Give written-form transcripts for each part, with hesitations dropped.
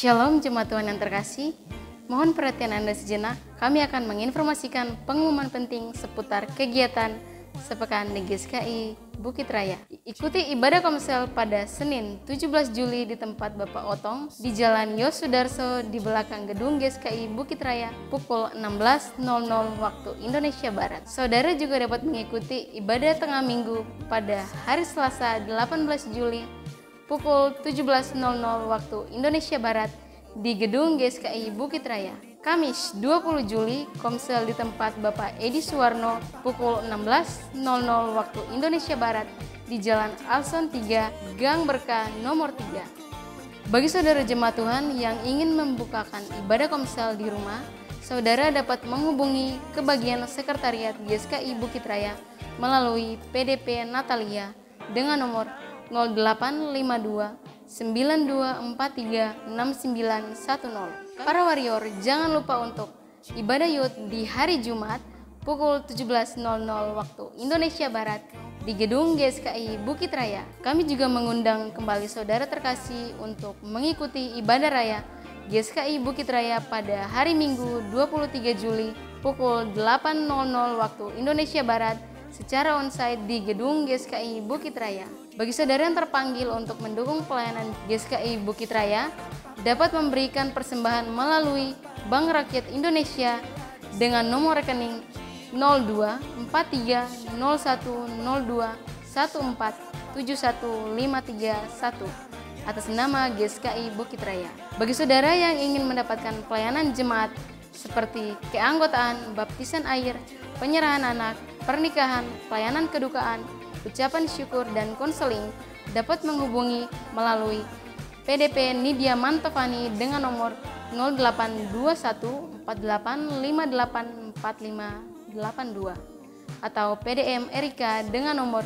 Shalom jemaat Tuhan yang terkasih, mohon perhatian Anda sejenak. Kami akan menginformasikan pengumuman penting seputar kegiatan sepekan di GSKI Bukit Raya. Ikuti ibadah komsel pada Senin 17 Juli di tempat Bapak Otong di Jalan Yosudarso di belakang gedung GSKI Bukit Raya pukul 16.00 waktu Indonesia Barat. Saudara juga dapat mengikuti ibadah tengah minggu pada hari Selasa 18 Juli pukul 17.00 waktu Indonesia Barat di gedung GSKI Bukit Raya. Kamis 20 Juli, komsel di tempat Bapak Edi Suwarno pukul 16.00 waktu Indonesia Barat di Jalan Alson 3, Gang Berkah nomor 3. Bagi saudara jemaat Tuhan yang ingin membukakan ibadah komsel di rumah, saudara dapat menghubungi ke bagian sekretariat GSKI Bukit Raya melalui PDP Natalia dengan nomor 0852 9243 6910. Para warrior, jangan lupa untuk ibadah youth di hari Jumat pukul 17.00 waktu Indonesia Barat di gedung GSKI Bukit Raya. Kami juga mengundang kembali saudara terkasih untuk mengikuti ibadah raya GSKI Bukit Raya pada hari Minggu 23 Juli pukul 8.00 waktu Indonesia Barat secara onsite di gedung GSKI Bukit Raya. Bagi saudara yang terpanggil untuk mendukung pelayanan GSKI Bukit Raya, dapat memberikan persembahan melalui Bank Rakyat Indonesia dengan nomor rekening 02430121471531 atas nama GSKI Bukit Raya. Bagi saudara yang ingin mendapatkan pelayanan jemaat seperti keanggotaan, baptisan air, penyerahan anak, pernikahan, pelayanan kedukaan, ucapan syukur, dan konseling, dapat menghubungi melalui PDP Nidia Mantovani dengan nomor 082148584582 atau PDM Erika dengan nomor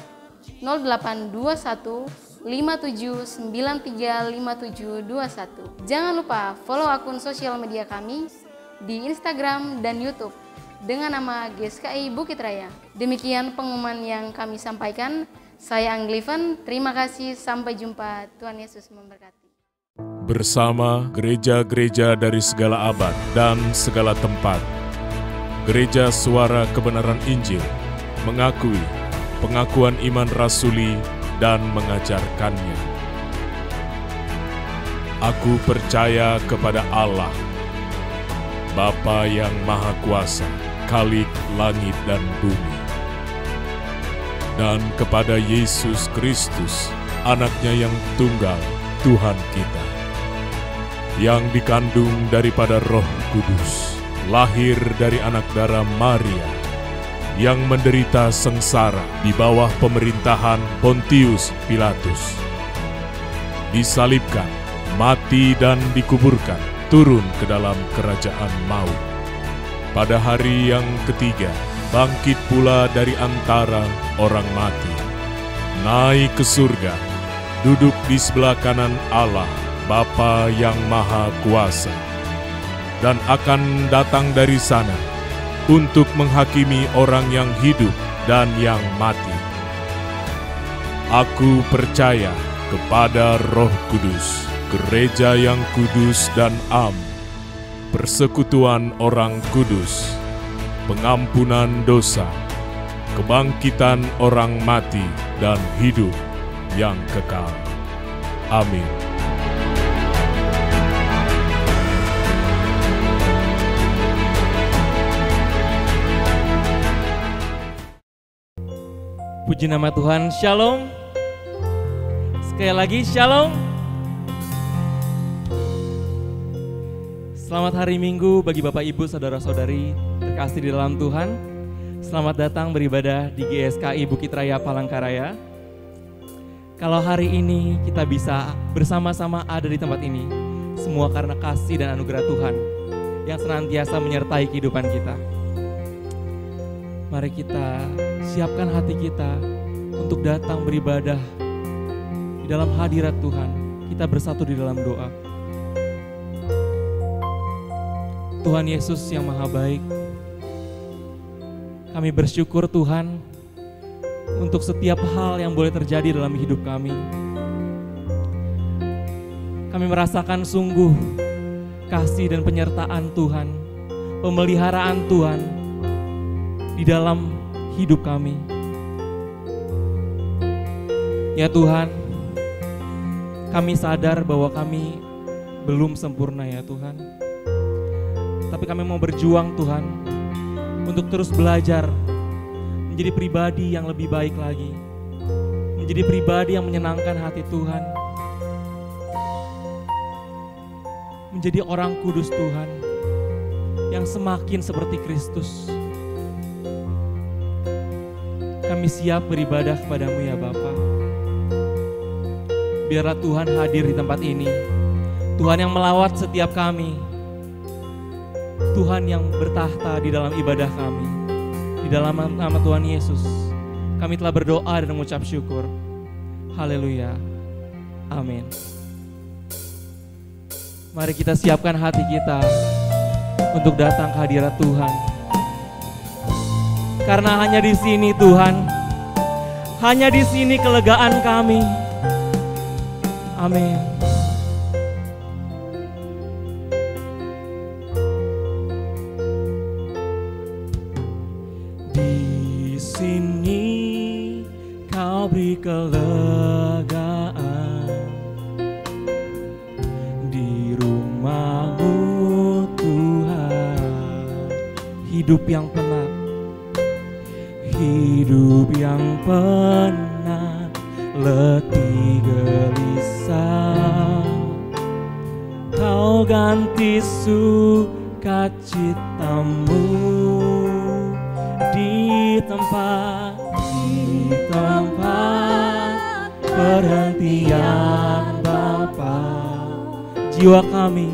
082157935721. Jangan lupa follow akun sosial media kami di Instagram dan YouTube dengan nama GSKI Bukit Raya. Demikian pengumuman yang kami sampaikan. Saya Anglivan, terima kasih, sampai jumpa. Tuhan Yesus memberkati. Bersama gereja-gereja dari segala abad dan segala tempat, Gereja Suara Kebenaran Injil mengakui pengakuan iman rasuli dan mengajarkannya. Aku percaya kepada Allah, Bapa yang Maha Kuasa, Khalik langit dan bumi, dan kepada Yesus Kristus, Anaknya yang tunggal, Tuhan kita, yang dikandung daripada Roh Kudus, lahir dari anak darah Maria, yang menderita sengsara di bawah pemerintahan Pontius Pilatus, disalibkan, mati dan dikuburkan, turun ke dalam kerajaan maut. Pada hari yang ketiga, bangkit pula dari antara orang mati, naik ke surga, duduk di sebelah kanan Allah, Bapa yang Maha Kuasa, dan akan datang dari sana untuk menghakimi orang yang hidup dan yang mati. Aku percaya kepada Roh Kudus, gereja yang kudus dan am, persekutuan orang kudus, pengampunan dosa, kebangkitan orang mati, dan hidup yang kekal. Amin. Puji nama Tuhan, Shalom. Sekali lagi, Shalom. Selamat hari Minggu bagi Bapak Ibu Saudara-saudari terkasih di dalam Tuhan. Selamat datang beribadah di GSKI Bukit Raya Palangkaraya. Kalau hari ini kita bisa bersama-sama ada di tempat ini, semua karena kasih dan anugerah Tuhan yang senantiasa menyertai kehidupan kita. Mari kita siapkan hati kita untuk datang beribadah di dalam hadirat Tuhan. Kita bersatu di dalam doa. Tuhan Yesus yang Maha Baik, kami bersyukur Tuhan untuk setiap hal yang boleh terjadi dalam hidup kami. Kami merasakan sungguh kasih dan penyertaan Tuhan, pemeliharaan Tuhan di dalam hidup kami. Ya Tuhan, kami sadar bahwa kami belum sempurna ya Tuhan. Tapi kami mau berjuang Tuhan untuk terus belajar menjadi pribadi yang lebih baik lagi. Menjadi pribadi yang menyenangkan hati Tuhan. Menjadi orang kudus Tuhan yang semakin seperti Kristus. Kami siap beribadah kepadamu ya Bapa. Biarlah Tuhan hadir di tempat ini. Tuhan yang melawat setiap kami. Tuhan yang bertahta di dalam ibadah kami. Di dalam nama Tuhan Yesus, kami telah berdoa dan mengucap syukur. Haleluya. Amin. Mari kita siapkan hati kita untuk datang ke hadirat Tuhan. Karena hanya di sini Tuhan, hanya di sini kelegaan kami. Amin. Di sini Kau beri kelegaan, di rumah-Mu Tuhan. Hidup yang penat, hidup yang penat, letih gelisah, Kau ganti sukacitamu di tempat perhentian Bapa. Jiwa kami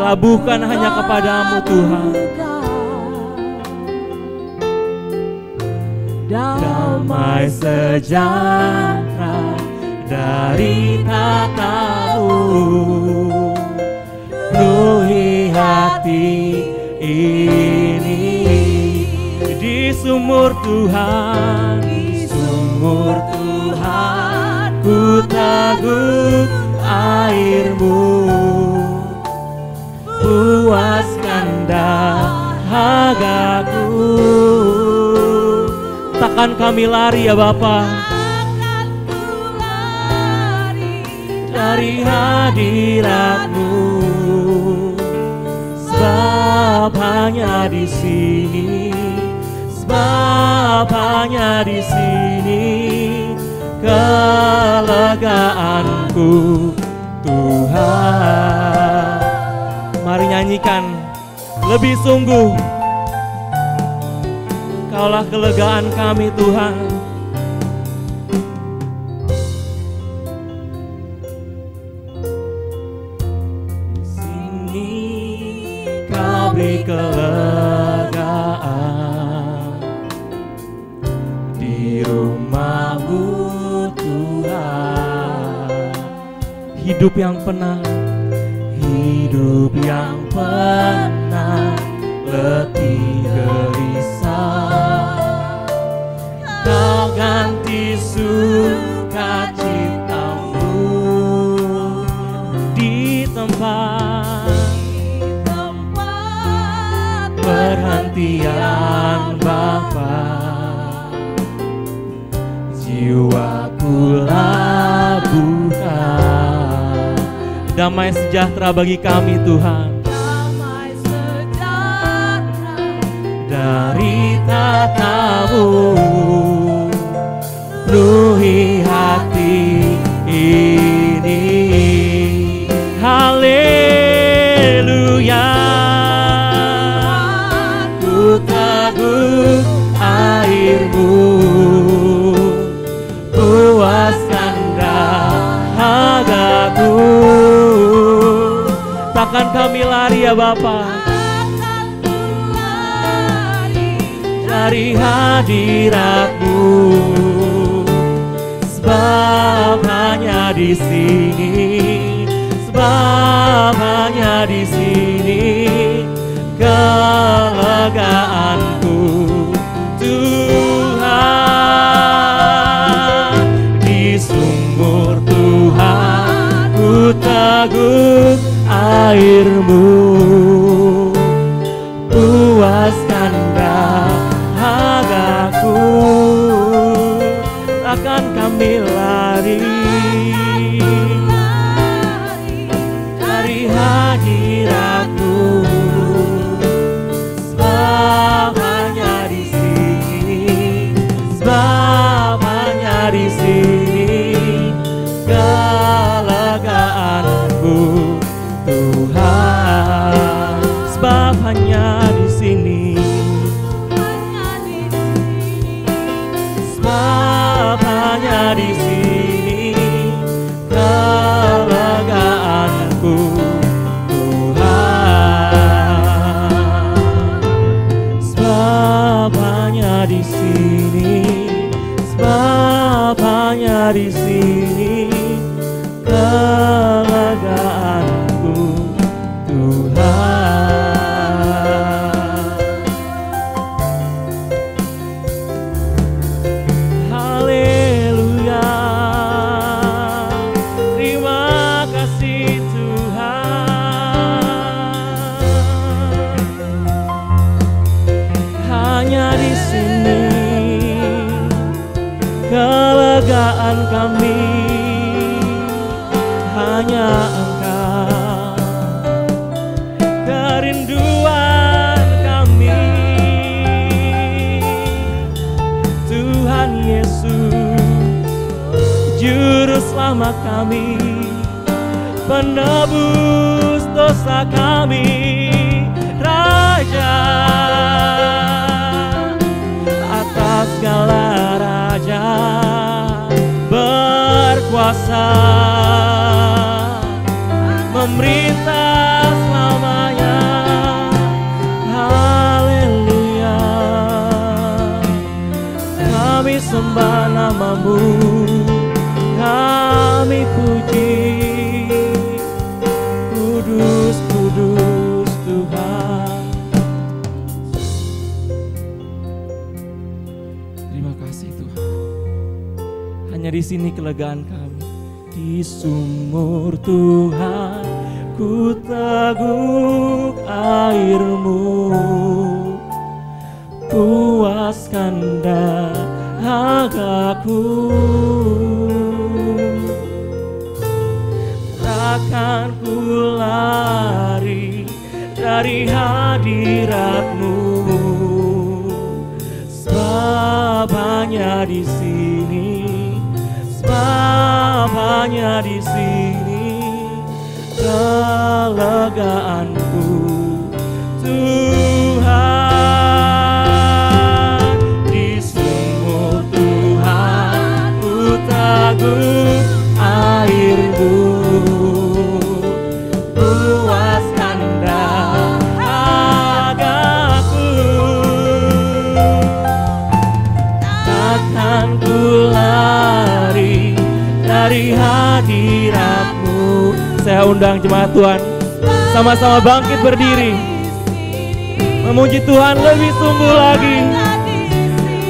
labuhkan hanya kepadamu Tuhan. Damai sejahtera dari tatamu, penuhi hati ini. Di sumur Tuhan, ku teguk air-Mu, puaskan dahagaku. Takkan kami lari ya Bapa dari hadirat-Mu, sebab hanya di sini, sebab hanya di sini kelegaanku Tuhan. Mari nyanyikan lebih sungguh. Kaulah kelegaan kami Tuhan. Di sini Kau beri kelegaan, di rumah-Mu Tuhan. Hidup yang penat, hidup yang penat, letih gelisah, Kau ganti sukacitamu di tempat perhentian Bapa. Jiwaku labuhkan damai sejahtera bagi kami Tuhan. Damai sejahtera dari tatamu, penuhi hati ini. Haleluya. Ku teguk air-Mu, puaskan dahagaku. Takkan kami lari ya Bapa dari hadirat-Mu, sebab hanya di sini, sebab hanya di sini kelegaanku Tuhan. Di sumur Tuhan ku teguk air kami lari dari hadirat-Mu, sebab hanya di sini, sebab hanya di sini kelegaanku Tuhan, sebab hanya di sini, sebab hanya di sini kelegaanku Tuhan, sebab hanya di sini, sebab hanya di sini kelegaanku Tuhan. Haleluya, terima kasih Tuhan. Hanya di sini kelegaan kami, hanya Engkau kerinduan kami, Tuhan Yesus, Juru Selamat kami, penebus dosa kami, Raja atas segala raja, berkuasa memerintah selamanya. Haleluya, kami sembah nama-Mu, kami puji, kudus, kudus Tuhan. Terima kasih Tuhan. Hanya di sini kelegaan kami. Di sumur Tuhan ku teguk air-Mu, puaskan dahagaku. Takkan ku lari dari hadirat-Mu, sebab hanya di sini, sebab hanya di sini kelegaanku Tuhan. Di sumur Tuhan ku teguk air-Mu, puaskan dahagaku. Takkan ku lari dari hadirat-Mu. Saya undang jemaat Tuhan sama-sama bangkit berdiri, memuji Tuhan lebih sungguh lagi.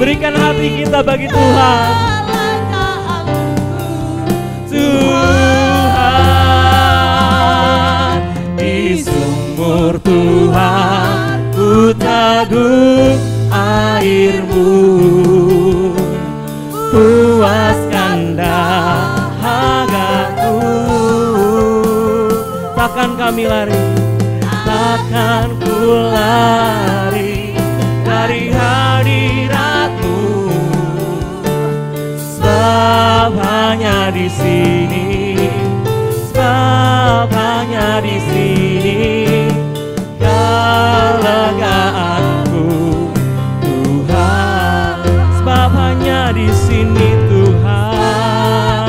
Berikan hati kita bagi Tuhan. Tuhan, di sumur Tuhan ku teguk air-Mu, puaskan dahagaku. Takkan kami lari, takkan ku lari dari hadirat-Mu, sebab hanya di sini, sebab hanya di sini kelegaanku Tuhan, sebab hanya di sini Tuhan,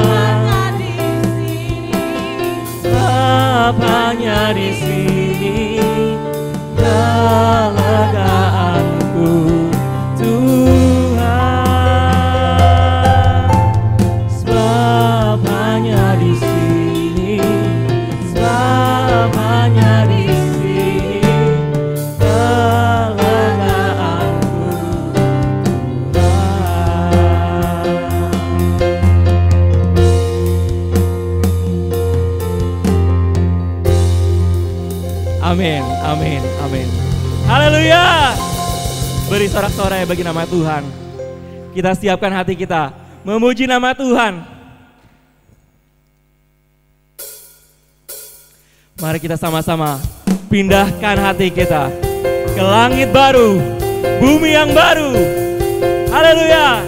sebab hanya di sini kelegaanku Tuhan, sebab hanya di sini, sebab hanya di sini kelegaanku Tuhan. Amin, amin, amin. Haleluya. Beri sorak-sorai bagi nama Tuhan. Kita siapkan hati kita memuji nama Tuhan. Mari kita sama-sama pindahkan hati kita ke langit baru, bumi yang baru. Haleluya.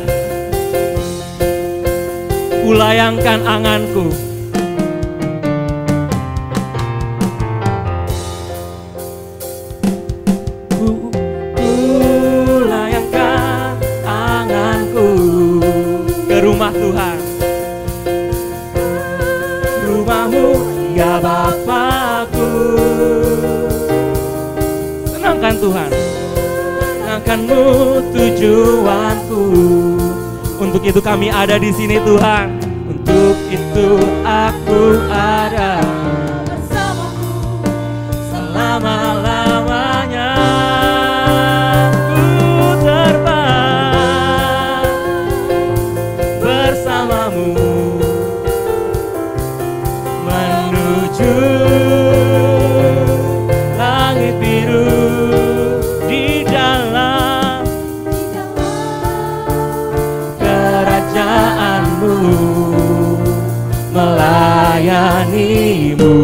Kulayangkan anganku. Kulayangkan anganku ke rumah Tuhan. Rumahmu ya Bapakku. Senangkan Tuhan, senangkanmu tujuanku. Untuk itu kami ada di sini Tuhan. Untuk itu aku ada bersamamu selama-lamanya. Ku terbang bersamamu menuju langit biru di dalam kerajaanmu, melayanimu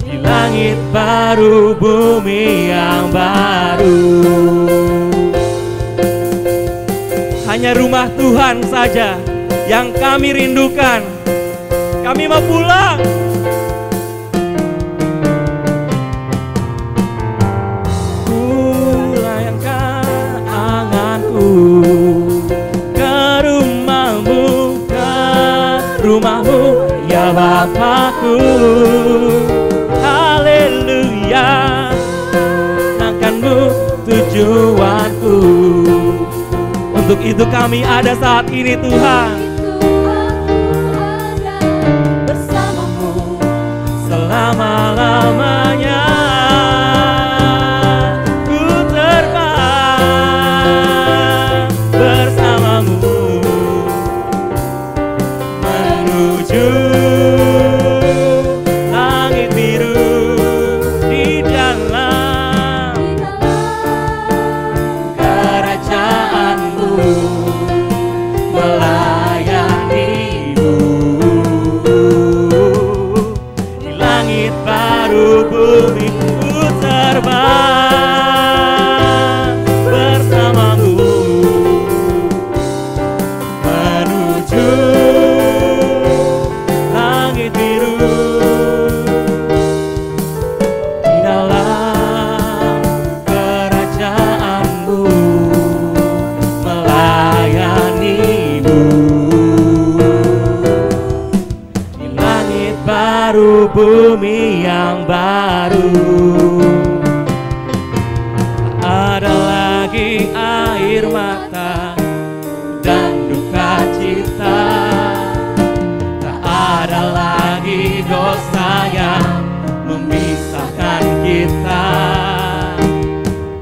di langit baru, bumi yang baru. Hanya rumah Tuhan saja yang kami rindukan. Kami mau pulang. Kulayangkan anganku ke rumahmu, ya Bapakku. Haleluya. Senangkanmu tujuanku. Untuk itu kami ada saat ini Tuhan. Selama-lamanya ku terbang bersamamu menuju langit biru di dalam kerajaanmu, melayanimu di langit baru, bumi ku terbang bersamamu menuju langit biru di dalam kerajaanmu, melayanimu di langit baru, bumi yang baru. Tak ada lagi air mata dan duka cita. Tak ada lagi dosa yang memisahkan kita.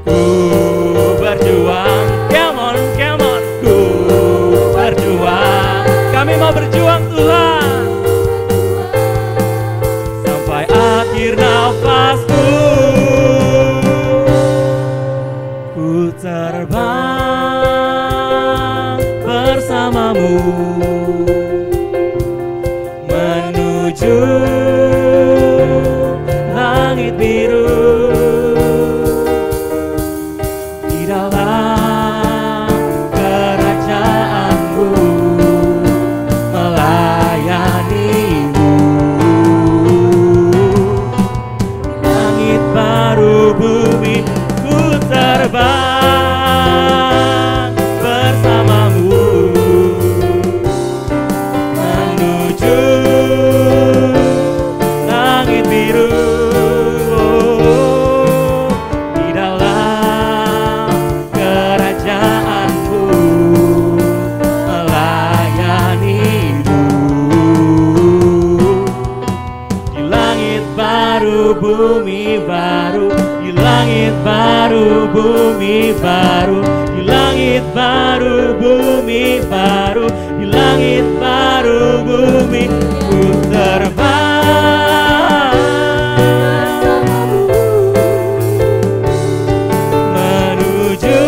Ku berjuang, come on, ku berjuang. Kami mau berjuang Tuhan sampai akhir nafasku. Ku terbang bersamamu menuju langit biru di dalam kerajaanmu, melayanimu di langit baru, bumi ku terbang bersamamu menuju langit biru di dalam kerajaanmu, melayanimu di langit baru, bumi baru, di langit baru, bumi baru, di langit baru, bumi baru, di langit baru, bumi ku terbang menuju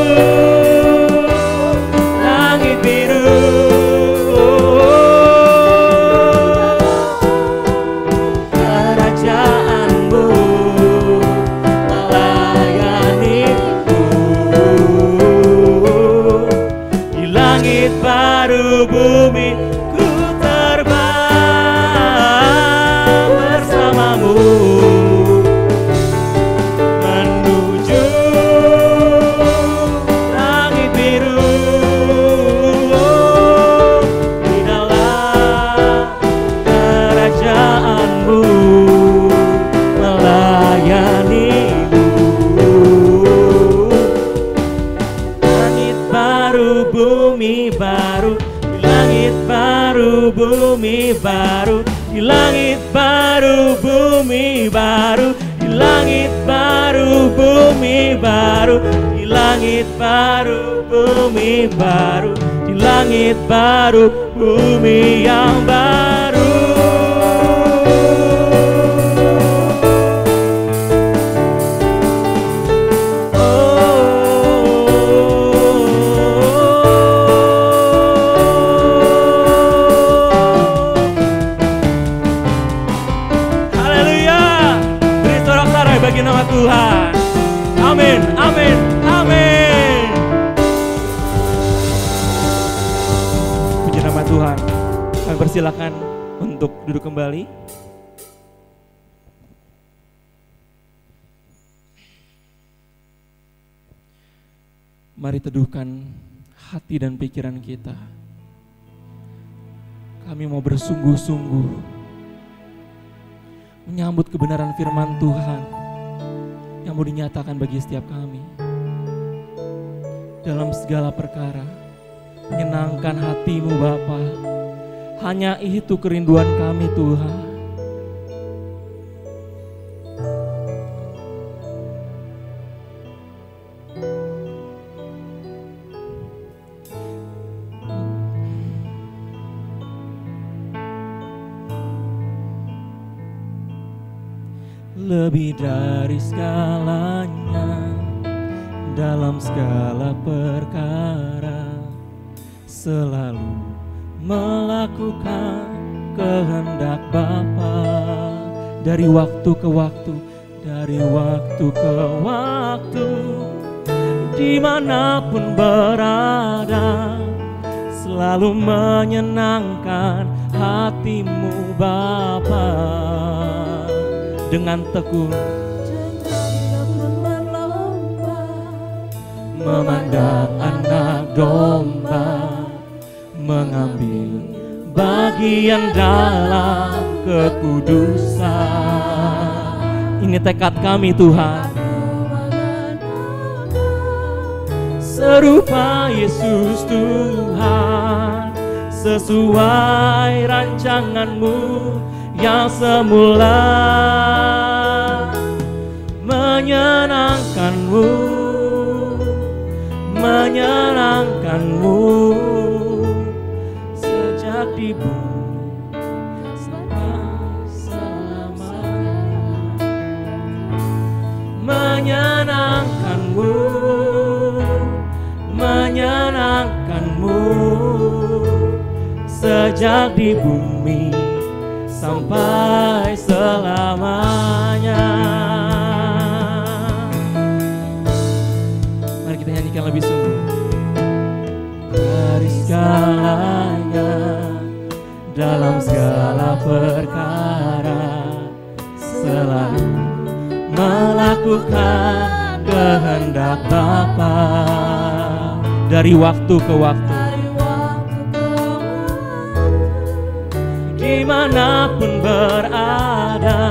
baru, bumi baru, di langit baru, bumi baru, di langit baru, bumi baru, di langit baru, bumi baru, di langit baru, bumi baru, di langit baru, bumi yang baru. Bagi nama Tuhan. Amin, amin, amin. Puji nama Tuhan. Kami persilakan untuk duduk kembali. Mari teduhkan hati dan pikiran kita. Kami mau bersungguh-sungguh menyambut kebenaran firman Tuhan yang mau dinyatakan bagi setiap kami. Dalam segala perkara, menyenangkan hati-Mu Bapa. Hanya itu kerinduan kami Tuhan. Lebih dari segalanya, dalam segala perkara, selalu melakukan kehendak Bapa. Dari waktu ke waktu, dari waktu ke waktu, dimanapun berada, selalu menyenangkan hati-Mu Bapa. Dengan tekun memandang anak domba, mengambil bagian dalam kekudusan. Ini tekad kami Tuhan, serupa Yesus Tuhan, sesuai rancangan-Mu yang semula, menyenangkan-Mu, menyenangkan-Mu sejak di bumi sampai selamanya. Menyenangkan-Mu, menyenangkan-Mu sejak di bumi sampai selamanya. Mari kita nyanyikan lebih sungguh. Dari segalanya, dalam segala perkara, selalu melakukan kehendak Bapa. Dari waktu ke waktu, dimanapun berada,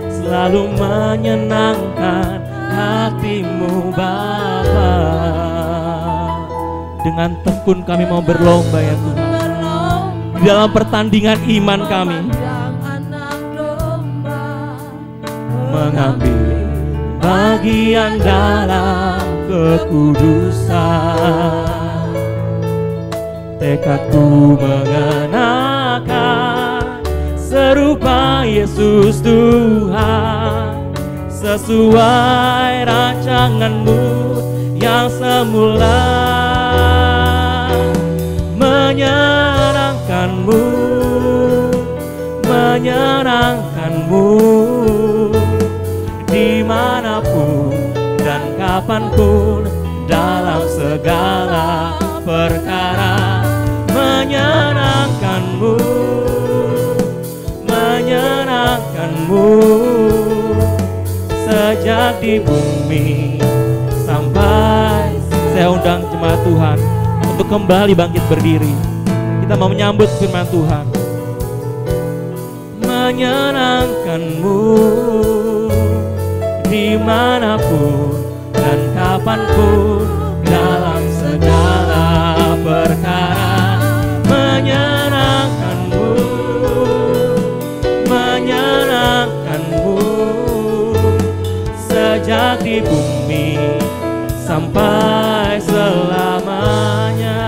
selalu menyenangkan hati-Mu Bapa. Dengan tekun kami mau berlomba ya Tuhan, di dalam pertandingan iman kami, mengambil bagian dalam kekudusan. Tekadku mengenakan serupa Yesus Tuhan, sesuai rancangan-Mu yang semula, menyenangkan-Mu, menyenangkan-Mu dimanapun dan kapanpun, dalam segala perkara, menyenangkan-Mu, menyenangkan-Mu sejak di bumi sampai. Saya undang jemaat Tuhan untuk kembali bangkit berdiri. Kita mau menyambut firman Tuhan. Menyenangkan-Mu dimanapun dan kapanpun, dalam segala sampai selamanya.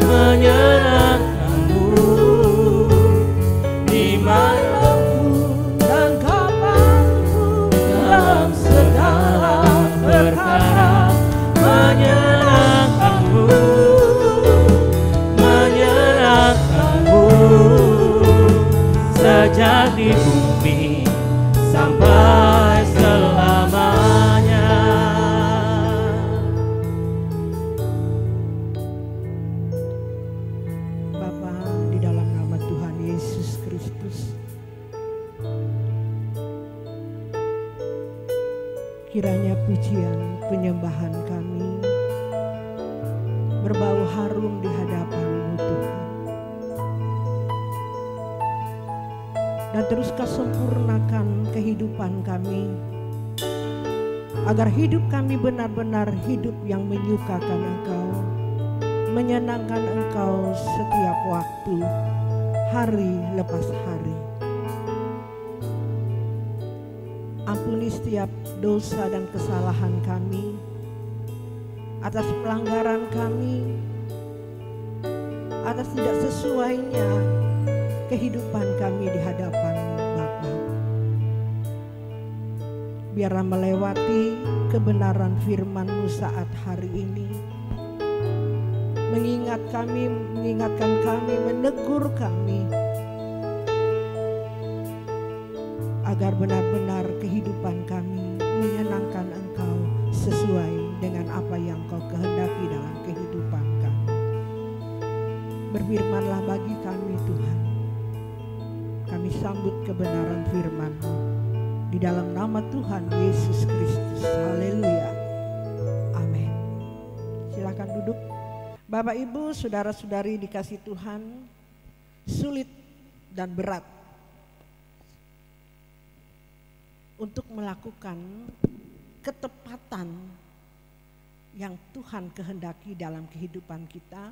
Menyenangkanmu dimanapun dan kapanpun dalam segala perkara. Menyenangkanmu, menyenangkanmu sejak di bumi sampai selamanya. Bapa, di dalam nama Tuhan Yesus Kristus, kiranya pujian penyembahan kami berbau harum di hadapan-Mu Tuhan. Dan terus Kau sempurnakan kehidupan kami, agar hidup kami benar-benar hidup yang menyukakan Engkau, menyenangkan Engkau setiap waktu, hari lepas hari. Ampuni setiap dosa dan kesalahan kami, atas pelanggaran kami, atas tidak sesuainya kehidupan kami di hadapan Bapa. Biarlah melewati kebenaran firman-Mu saat hari ini, mengingatkan kami, menegur kami, agar benar-benar kehidupan kami menyenangkan Engkau sesuai dengan apa yang Kau kehendaki dalam kehidupan kami. Berfirmanlah bagi kami Tuhan. Kami sambut kebenaran firman-Mu di dalam nama Tuhan Yesus Kristus. Haleluya. Amin. Silakan duduk. Bapak Ibu, saudara-saudari dikasih Tuhan, sulit dan berat untuk melakukan ketepatan yang Tuhan kehendaki dalam kehidupan kita,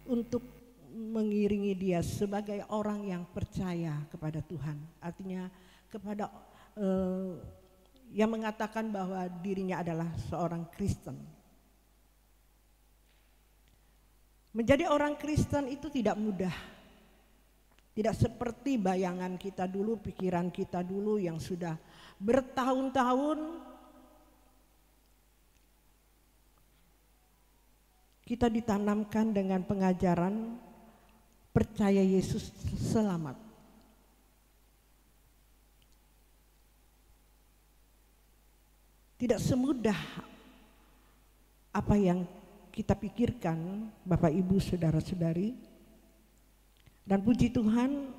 untuk mengiringi dia sebagai orang yang percaya kepada Tuhan. Artinya kepada yang mengatakan bahwa dirinya adalah seorang Kristen. Menjadi orang Kristen itu tidak mudah. Tidak seperti bayangan kita dulu, pikiran kita dulu yang sudah bertahun-tahun kita ditanamkan dengan pengajaran percaya Yesus selamat. Tidak semudah apa yang kita pikirkan, Bapak Ibu saudara-saudari. Dan puji Tuhan,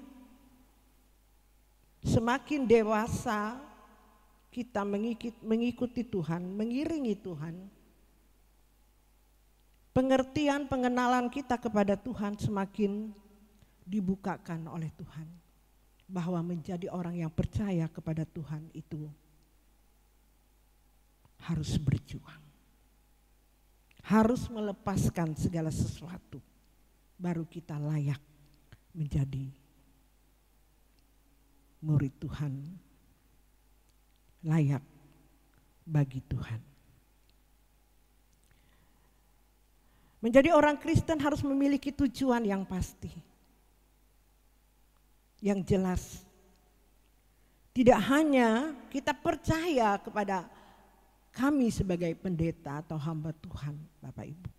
semakin dewasa kita mengikuti Tuhan, mengiringi Tuhan, pengertian pengenalan kita kepada Tuhan semakin dibukakan oleh Tuhan, bahwa menjadi orang yang percaya kepada Tuhan itu harus berjuang, harus melepaskan segala sesuatu, baru kita layak menjadi murid Tuhan, layak bagi Tuhan. Menjadi orang Kristen harus memiliki tujuan yang pasti, yang jelas. Tidak hanya kita percaya kepada kami sebagai pendeta atau hamba Tuhan, Bapak Ibu.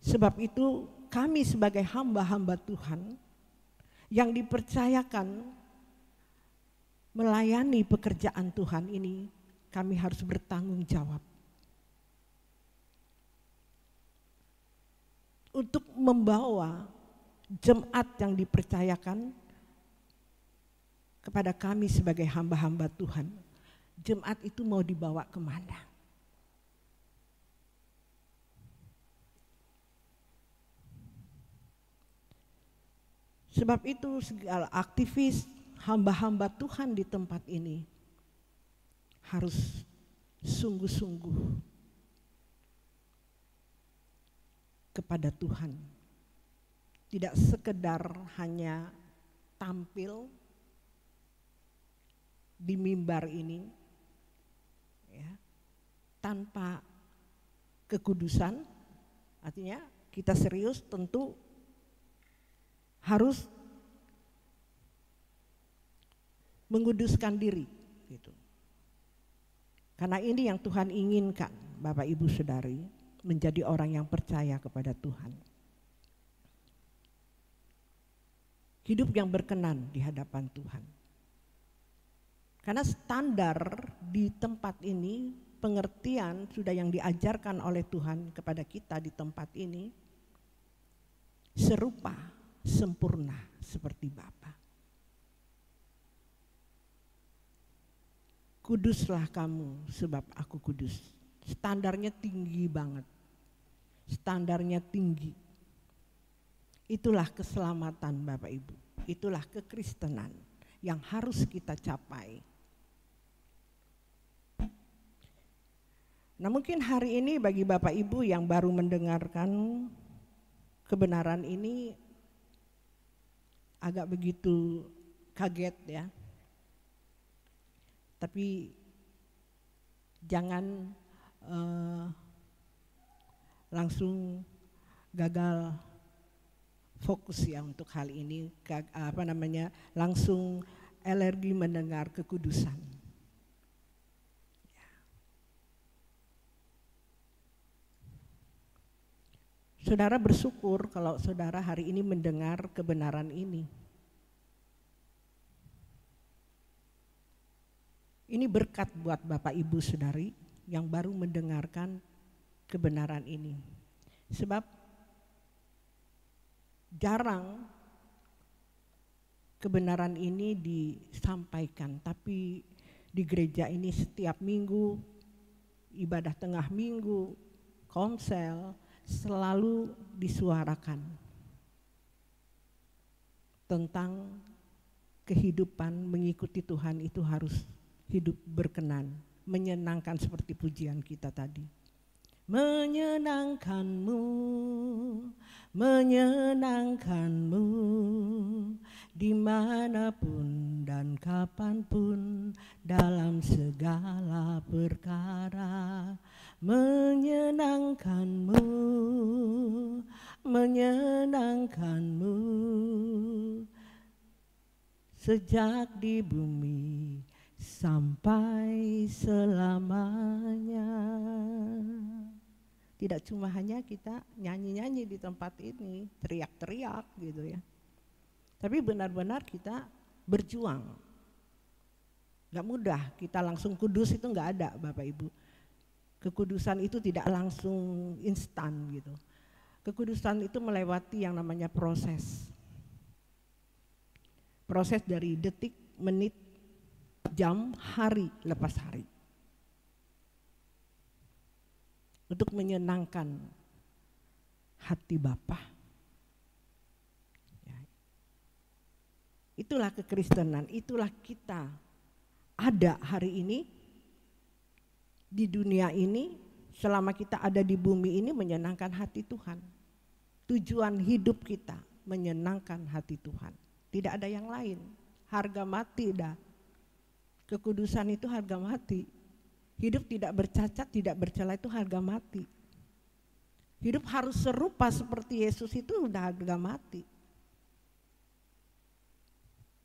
Sebab itu kami sebagai hamba-hamba Tuhan yang dipercayakan melayani pekerjaan Tuhan ini, kami harus bertanggung jawab untuk membawa jemaat yang dipercayakan kepada kami sebagai hamba-hamba Tuhan. Jemaat itu mau dibawa kemana? Sebab itu segala aktivis hamba-hamba Tuhan di tempat ini harus sungguh-sungguh kepada Tuhan tidak sekedar hanya tampil di mimbar ini ya, tanpa kekudusan. Artinya kita serius tentu harus menguduskan diri gitu. Karena ini yang Tuhan inginkan, Bapak Ibu Saudari, menjadi orang yang percaya kepada Tuhan. Hidup yang berkenan di hadapan Tuhan. Karena standar di tempat ini, pengertian sudah yang diajarkan oleh Tuhan kepada kita di tempat ini, serupa, sempurna seperti Bapa. Kuduslah kamu sebab aku kudus. Standarnya tinggi banget. Standarnya tinggi. Itulah keselamatan Bapak Ibu. Itulah kekristenan yang harus kita capai. Nah, mungkin hari ini bagi Bapak Ibu yang baru mendengarkan kebenaran ini agak begitu kaget ya. Tapi jangan langsung gagal fokus ya untuk hal ini, langsung alergi mendengar kekudusan. Ya. Saudara bersyukur kalau saudara hari ini mendengar kebenaran ini. Ini berkat buat Bapak Ibu Saudari yang baru mendengarkan kebenaran ini. Sebab jarang kebenaran ini disampaikan, tapi di gereja ini setiap minggu, ibadah tengah minggu, konsel, selalu disuarakan tentang kehidupan mengikuti Tuhan itu harus hidup berkenan, menyenangkan seperti pujian kita tadi. Menyenangkanmu, menyenangkanmu, dimanapun dan kapanpun, dalam segala perkara. Menyenangkanmu, menyenangkanmu, sejak di bumi sampai selamanya. Tidak cuma hanya kita nyanyi-nyanyi di tempat ini, teriak-teriak gitu ya. Tapi benar-benar kita berjuang. Gak mudah kita langsung kudus, itu gak ada Bapak Ibu. Kekudusan itu tidak langsung instan gitu. Kekudusan itu melewati yang namanya proses. Proses dari detik, menit, jam, hari lepas hari. Untuk menyenangkan hati Bapa. Ya. Itulah kekristenan, itulah kita ada hari ini di dunia ini, selama kita ada di bumi ini menyenangkan hati Tuhan. Tujuan hidup kita menyenangkan hati Tuhan. Tidak ada yang lain. Harga mati dah. Kekudusan itu harga mati. Hidup tidak bercacat, tidak bercela itu harga mati. Hidup harus serupa seperti Yesus itu udah harga mati.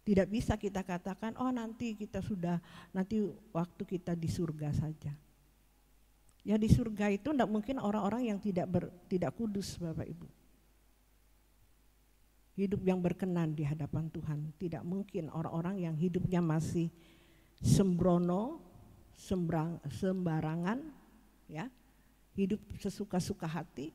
Tidak bisa kita katakan, oh nanti waktu kita di surga saja. Ya di surga itu tidak mungkin orang-orang yang tidak kudus Bapak Ibu. Hidup yang berkenan di hadapan Tuhan. Tidak mungkin orang-orang yang hidupnya masih sembrono, sembarangan, ya, hidup sesuka-suka hati,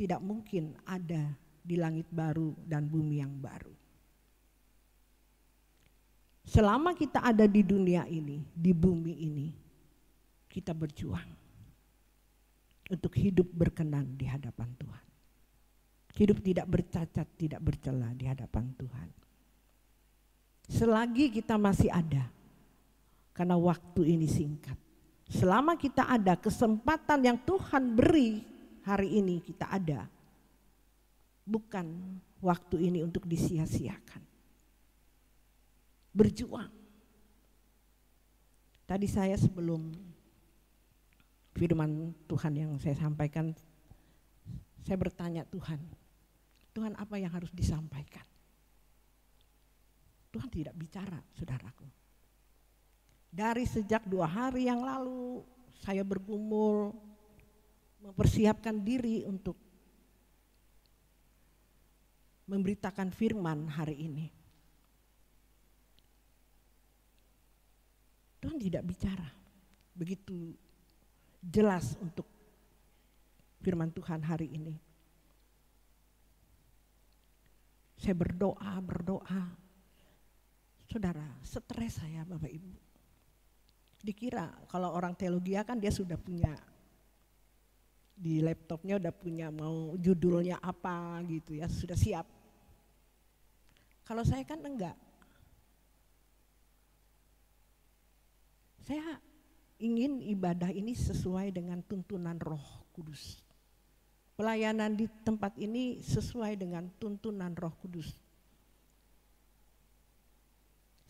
tidak mungkin ada di langit baru dan bumi yang baru. Selama kita ada di dunia ini, di bumi ini, kita berjuang untuk hidup berkenan di hadapan Tuhan. Hidup tidak bercacat, tidak bercela di hadapan Tuhan. Selagi kita masih ada, karena waktu ini singkat. Selama kita ada, kesempatan yang Tuhan beri hari ini kita ada. bukan waktu ini untuk disia-siakan. Berjuang. Tadi saya sebelum firman Tuhan yang saya sampaikan, saya bertanya Tuhan apa yang harus disampaikan? Tuhan tidak bicara, saudaraku. Dari sejak 2 hari yang lalu saya bergumul, mempersiapkan diri untuk memberitakan firman hari ini. Tuhan tidak bicara begitu jelas untuk firman Tuhan hari ini. Saya berdoa. Saudara, stres saya Bapak Ibu. Dikira kalau orang teologia kan dia sudah punya, di laptopnya udah punya mau judulnya apa gitu ya, sudah siap. Kalau saya kan enggak. Saya ingin ibadah ini sesuai dengan tuntunan Roh Kudus. Pelayanan di tempat ini sesuai dengan tuntunan Roh Kudus.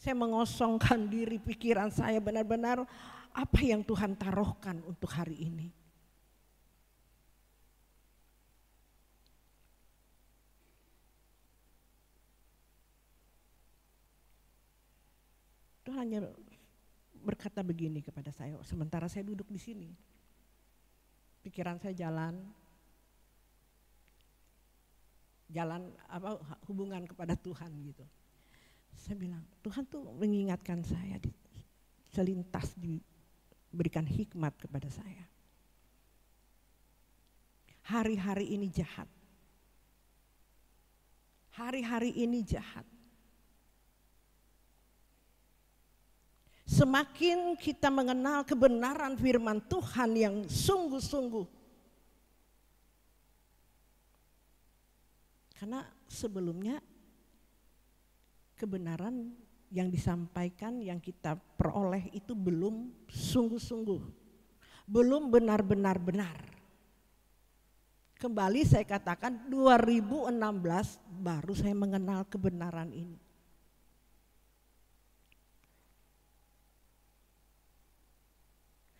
Saya mengosongkan diri, pikiran saya benar-benar apa yang Tuhan taruhkan untuk hari ini. Tuhan hanya berkata begini kepada saya, sementara saya duduk di sini. Pikiran saya jalan hubungan kepada Tuhan gitu. Saya bilang, Tuhan tuh mengingatkan saya, selintas diberikan hikmat kepada saya. Hari-hari ini jahat. Hari-hari ini jahat. Semakin kita mengenal kebenaran firman Tuhan yang sungguh-sungguh. Karena sebelumnya kebenaran yang disampaikan, yang kita peroleh itu belum sungguh-sungguh. Belum benar-benar benar. Kembali saya katakan 2016 baru saya mengenal kebenaran ini.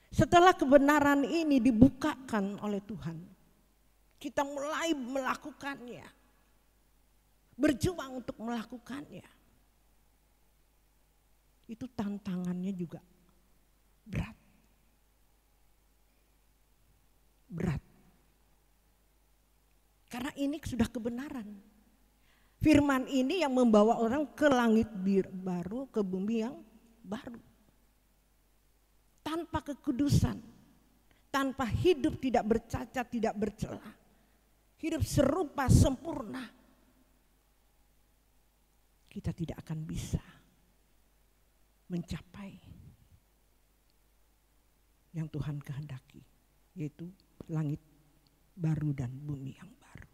Setelah kebenaran ini dibukakan oleh Tuhan, kita mulai melakukannya. Berjuang untuk melakukannya. Itu tantangannya juga berat. Berat. Karena ini sudah kebenaran. Firman ini yang membawa orang ke langit baru, ke bumi yang baru. Tanpa kekudusan, tanpa hidup tidak bercacat, tidak bercela. Hidup serupa, sempurna. Kita tidak akan bisa mencapai yang Tuhan kehendaki, yaitu langit baru dan bumi yang baru.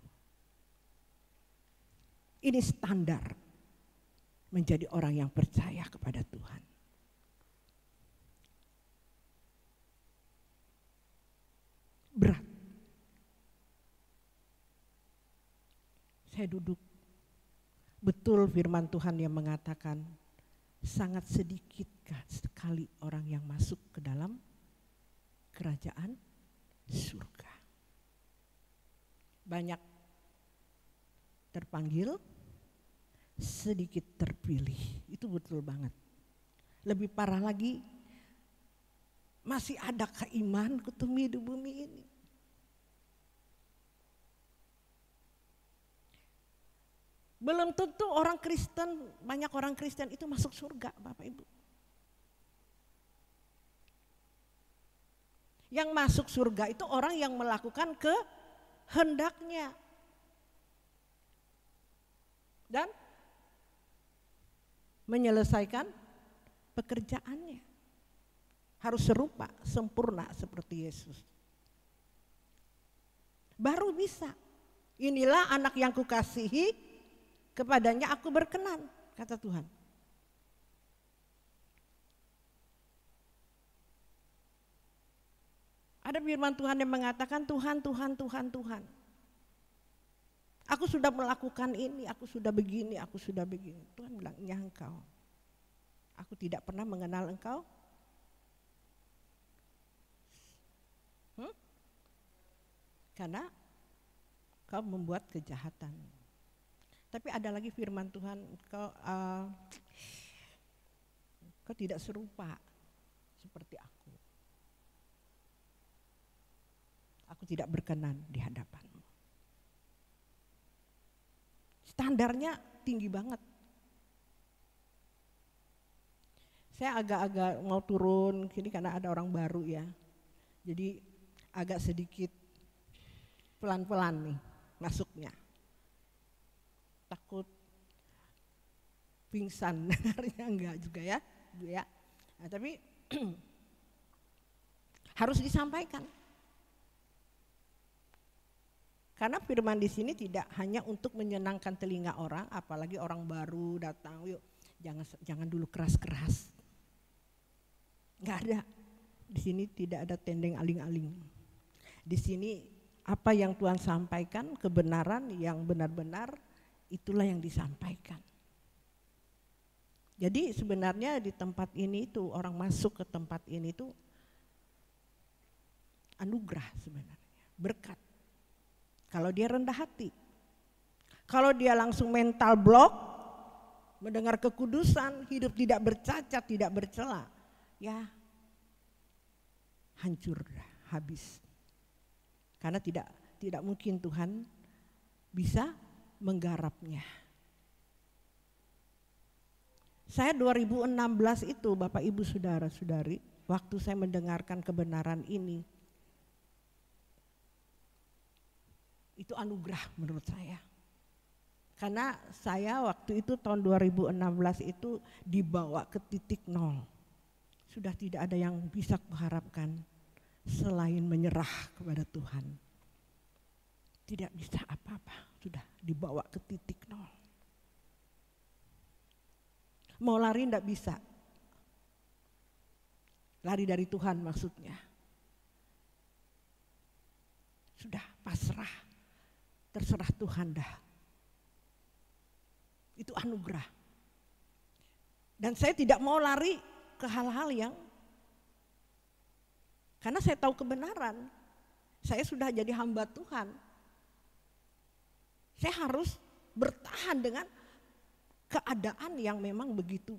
Ini standar menjadi orang yang percaya kepada Tuhan. Berat. Saya duduk. Betul firman Tuhan yang mengatakan sangat sedikit sekali orang yang masuk ke dalam kerajaan surga. Banyak terpanggil, sedikit terpilih. Itu betul banget. Lebih parah lagi, masih ada keiman ketemu di bumi ini. Belum tentu orang Kristen, banyak orang Kristen itu masuk surga, Bapak Ibu. Yang masuk surga itu orang yang melakukan kehendaknya. Dan menyelesaikan pekerjaannya. Harus serupa, sempurna seperti Yesus. Baru bisa. Inilah anak yang kukasihi, kepadanya aku berkenan, kata Tuhan. Ada firman Tuhan yang mengatakan Tuhan, Tuhan, Tuhan, Tuhan. Aku aku sudah melakukan ini, aku sudah begini, aku sudah begini. Tuhan bilang, ya engkau. Aku tidak pernah mengenal engkau. Karena kau membuat kejahatan. Tapi ada lagi firman Tuhan, kau tidak serupa seperti aku. Aku tidak berkenan di hadapanmu. Standarnya tinggi banget. Saya agak-agak mau turun sini karena ada orang baru ya. Jadi agak sedikit pelan-pelan nih masuknya. Takut pingsan, enggak juga ya, Bu ya. Nah, tapi harus disampaikan. Karena firman di sini tidak hanya untuk menyenangkan telinga orang, apalagi orang baru datang, yuk jangan dulu keras-keras. Enggak ada. Di sini tidak ada tendeng aling-aling. Di sini apa yang Tuhan sampaikan, kebenaran yang benar-benar itulah yang disampaikan. Jadi sebenarnya di tempat ini itu orang masuk ke tempat ini itu anugerah sebenarnya, berkat. Kalau dia rendah hati, kalau dia langsung mental block, mendengar kekudusan, hidup tidak bercacat, tidak bercela, ya hancur, habis. Karena tidak mungkin Tuhan bisa menggarapnya. Saya 2016 itu Bapak Ibu Saudara-saudari, waktu saya mendengarkan kebenaran ini, itu anugerah menurut saya. Karena saya waktu itu tahun 2016 itu dibawa ke titik nol. Sudah tidak ada yang bisa kuharapkan selain menyerah kepada Tuhan. Tidak bisa apa-apa, sudah dibawa ke titik nol. Mau lari tidak bisa. Lari dari Tuhan maksudnya. Sudah pasrah. Terserah Tuhan dah. Itu anugerah. Dan saya tidak mau lari ke hal-hal yang, karena saya tahu kebenaran. Saya sudah jadi hamba Tuhan. Saya harus bertahan dengan keadaan yang memang begitu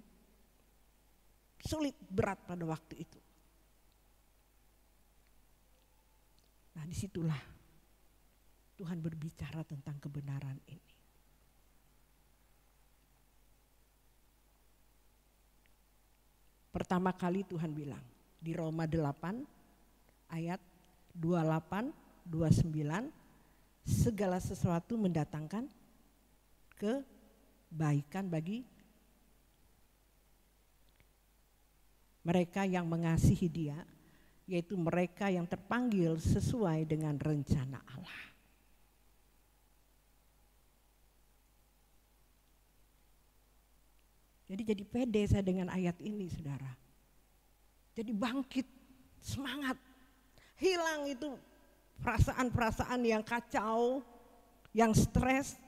sulit, berat pada waktu itu. Nah, disitulah Tuhan berbicara tentang kebenaran ini. Pertama kali Tuhan bilang di Roma 8 ayat 28, 29, segala sesuatu mendatangkan kebaikan bagi mereka yang mengasihi Dia, yaitu mereka yang terpanggil sesuai dengan rencana Allah. Jadi pede saya dengan ayat ini, saudara. Jadi bangkit, semangat. Hilang itu perasaan-perasaan yang kacau, yang stres.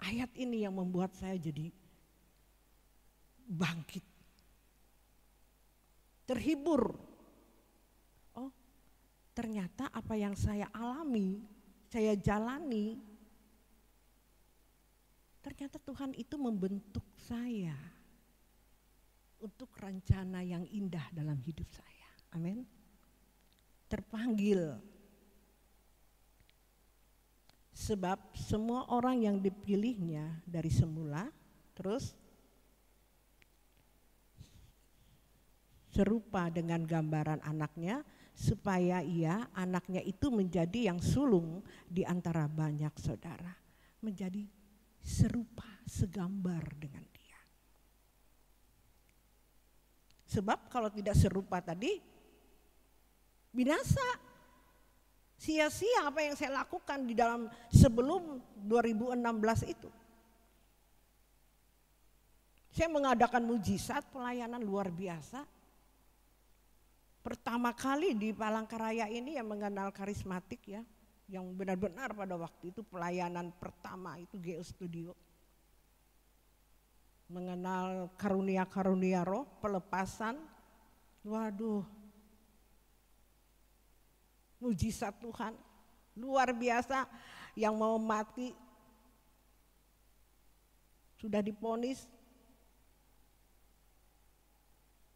Ayat ini yang membuat saya jadi bangkit. Terhibur. Oh, ternyata apa yang saya alami, saya jalani, ternyata Tuhan itu membentuk saya untuk rencana yang indah dalam hidup saya. Amin. Terpanggil. Sebab semua orang yang dipilihnya dari semula, terus serupa dengan gambaran anaknya, supaya anaknya itu menjadi yang sulung di antara banyak saudara. Menjadi serupa, segambar dengan dia. Sebab kalau tidak serupa tadi, binasa. Sia-sia apa yang saya lakukan di dalam sebelum 2016 itu. Saya mengadakan mujizat, pelayanan luar biasa. Pertama kali di Palangkaraya ini yang mengenal karismatik ya. yang benar-benar pada waktu itu pelayanan pertama itu GO Studio. Mengenal karunia-karunia roh, pelepasan, waduh, mujizat Tuhan, luar biasa. Yang mau mati, sudah divonis,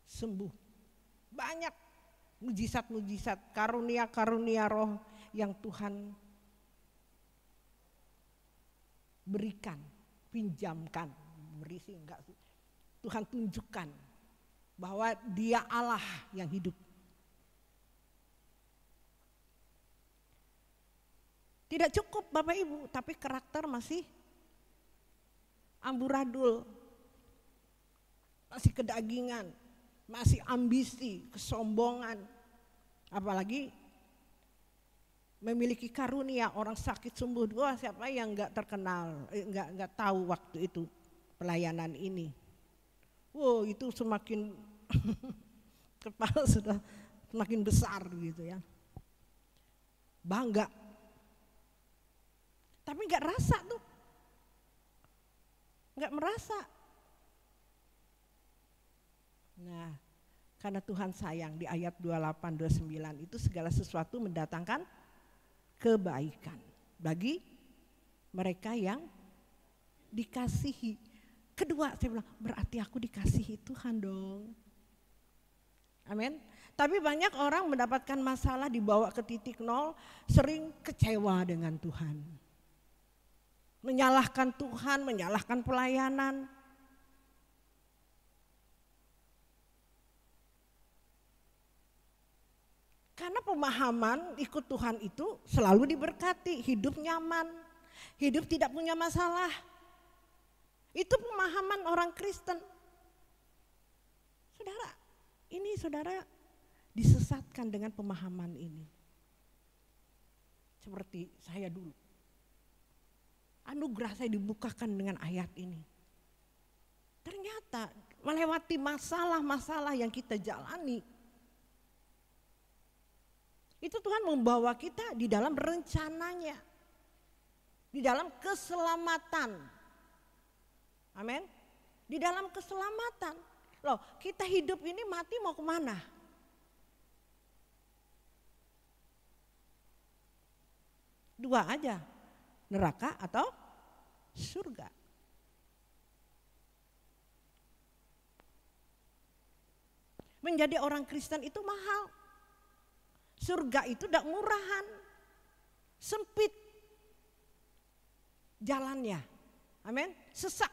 sembuh. Banyak mujizat-mujizat, karunia-karunia roh yang Tuhan berikan, pinjamkan, beri sih enggak sih. Tuhan tunjukkan bahwa Dia Allah yang hidup. Tidak cukup Bapak Ibu, tapi karakter masih amburadul, masih kedagingan, masih ambisi, kesombongan, apalagi memiliki karunia orang sakit sembuh. Wah, siapa yang nggak terkenal, nggak tahu waktu itu pelayanan ini. Wow, itu semakin kepala sudah semakin besar gitu ya, bangga. Tapi nggak rasa tuh, nggak merasa. Nah, karena Tuhan sayang di ayat 28-29 itu segala sesuatu mendatangkan kebaikan bagi mereka yang dikasihi. Kedua, saya bilang berarti aku dikasihi Tuhan dong. Amin. Tapi banyak orang mendapatkan masalah dibawa ke titik nol, sering kecewa dengan Tuhan. Menyalahkan Tuhan, menyalahkan pelayanan. Karena pemahaman ikut Tuhan itu selalu diberkati, hidup nyaman, hidup tidak punya masalah. Itu pemahaman orang Kristen. Saudara, ini saudara disesatkan dengan pemahaman ini. Seperti saya dulu. Anugerah saya dibukakan dengan ayat ini. Ternyata melewati masalah-masalah yang kita jalani, itu Tuhan membawa kita di dalam rencananya, di dalam keselamatan. Amin. Di dalam keselamatan. Loh, kita hidup ini mati mau kemana? Dua aja, neraka atau surga. Menjadi orang Kristen itu mahal. Surga itu tidak murahan, sempit jalannya, amin, sesak.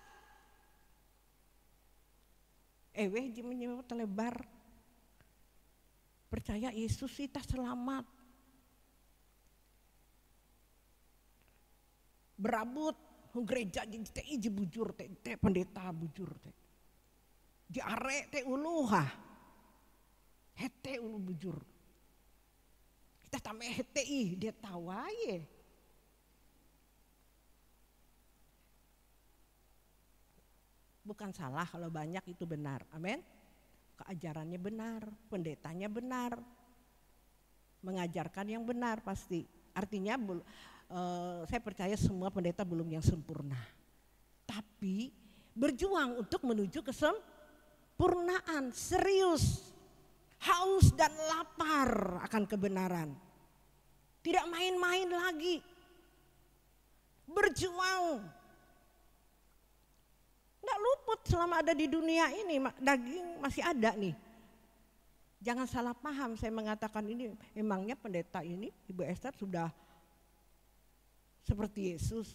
Jimenyewa terlebar. Percaya Yesus kita selamat. Berabut gereja di TI bujur, teh pendeta bujur teh. Di are teh uluha, hete ulu bujur. Kita tambah HTI, dia tahu aja. Bukan salah kalau banyak itu benar, amin. Keajarannya benar, pendetanya benar, mengajarkan yang benar pasti. Artinya saya percaya semua pendeta belum yang sempurna. Tapi berjuang untuk menuju kesempurnaan, serius. Haus dan lapar akan kebenaran. Tidak main-main lagi. Berjuang. Nggak luput selama ada di dunia ini, daging masih ada nih. Jangan salah paham saya mengatakan ini, emangnya pendeta ini, Ibu Esther sudah seperti Yesus.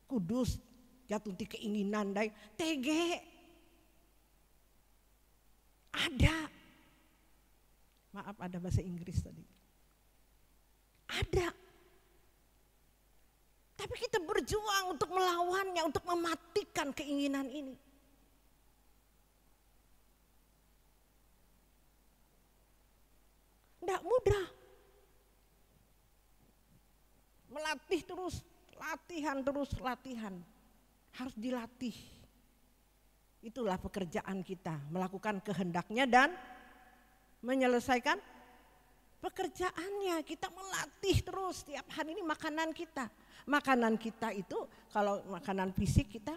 Kudus, jatuh di keinginan, TG. Ada. Maaf ada bahasa Inggris tadi. Ada. Tapi kita berjuang untuk melawannya, untuk mematikan keinginan ini. Tidak mudah. Melatih terus, latihan. Harus dilatih. Itulah pekerjaan kita, melakukan kehendaknya dan menyelesaikan Pekerjaannya kita melatih terus tiap hari. Ini makanan kita. Makanan kita itu kalau makanan fisik kita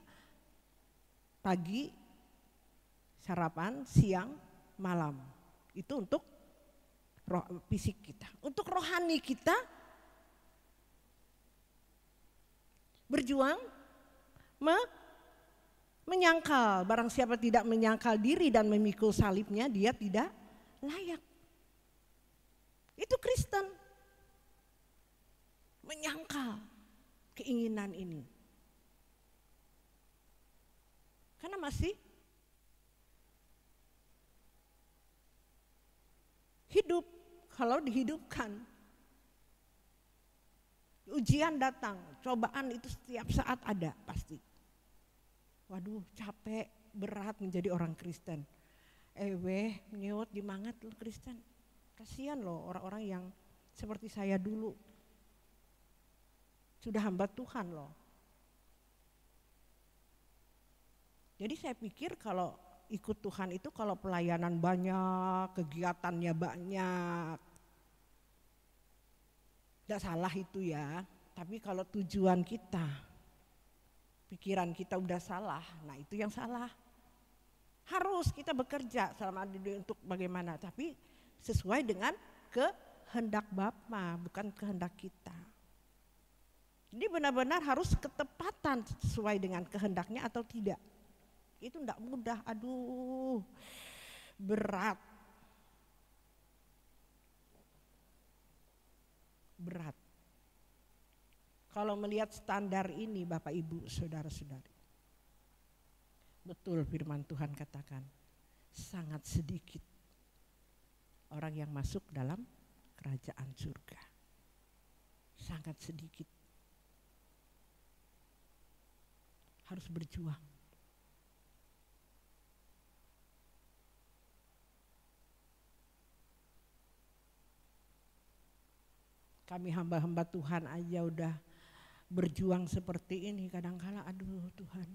pagi, sarapan, siang, malam. Itu untuk fisik kita. Untuk rohani kita berjuang menyangkal. Barang siapa tidak menyangkal diri dan memikul salibnya, dia tidak layak. Itu Kristen. Menyangkal keinginan ini. Karena masih hidup. Kalau dihidupkan, ujian datang, cobaan itu setiap saat ada pasti. Waduh, capek, berat menjadi orang Kristen. Nyewot dimangat lu Kristen. Kasihan loh orang-orang yang seperti saya dulu. Sudah hamba Tuhan loh. Jadi saya pikir kalau ikut Tuhan itu kalau pelayanan banyak, kegiatannya banyak. Tidak salah itu ya, tapi kalau tujuan kita, pikiran kita udah salah, nah itu yang salah. Harus kita bekerja selama untuk bagaimana, tapi sesuai dengan kehendak Bapa, bukan kehendak kita. Jadi benar-benar harus ketepatan sesuai dengan kehendaknya atau tidak. Itu enggak mudah, aduh berat. Berat. Kalau melihat standar ini Bapak Ibu Saudara-saudari. Betul firman Tuhan katakan, sangat sedikit orang yang masuk dalam kerajaan surga. Sangat sedikit. Harus berjuang. Kami hamba-hamba Tuhan aja udah berjuang seperti ini, kadangkala aduh Tuhan.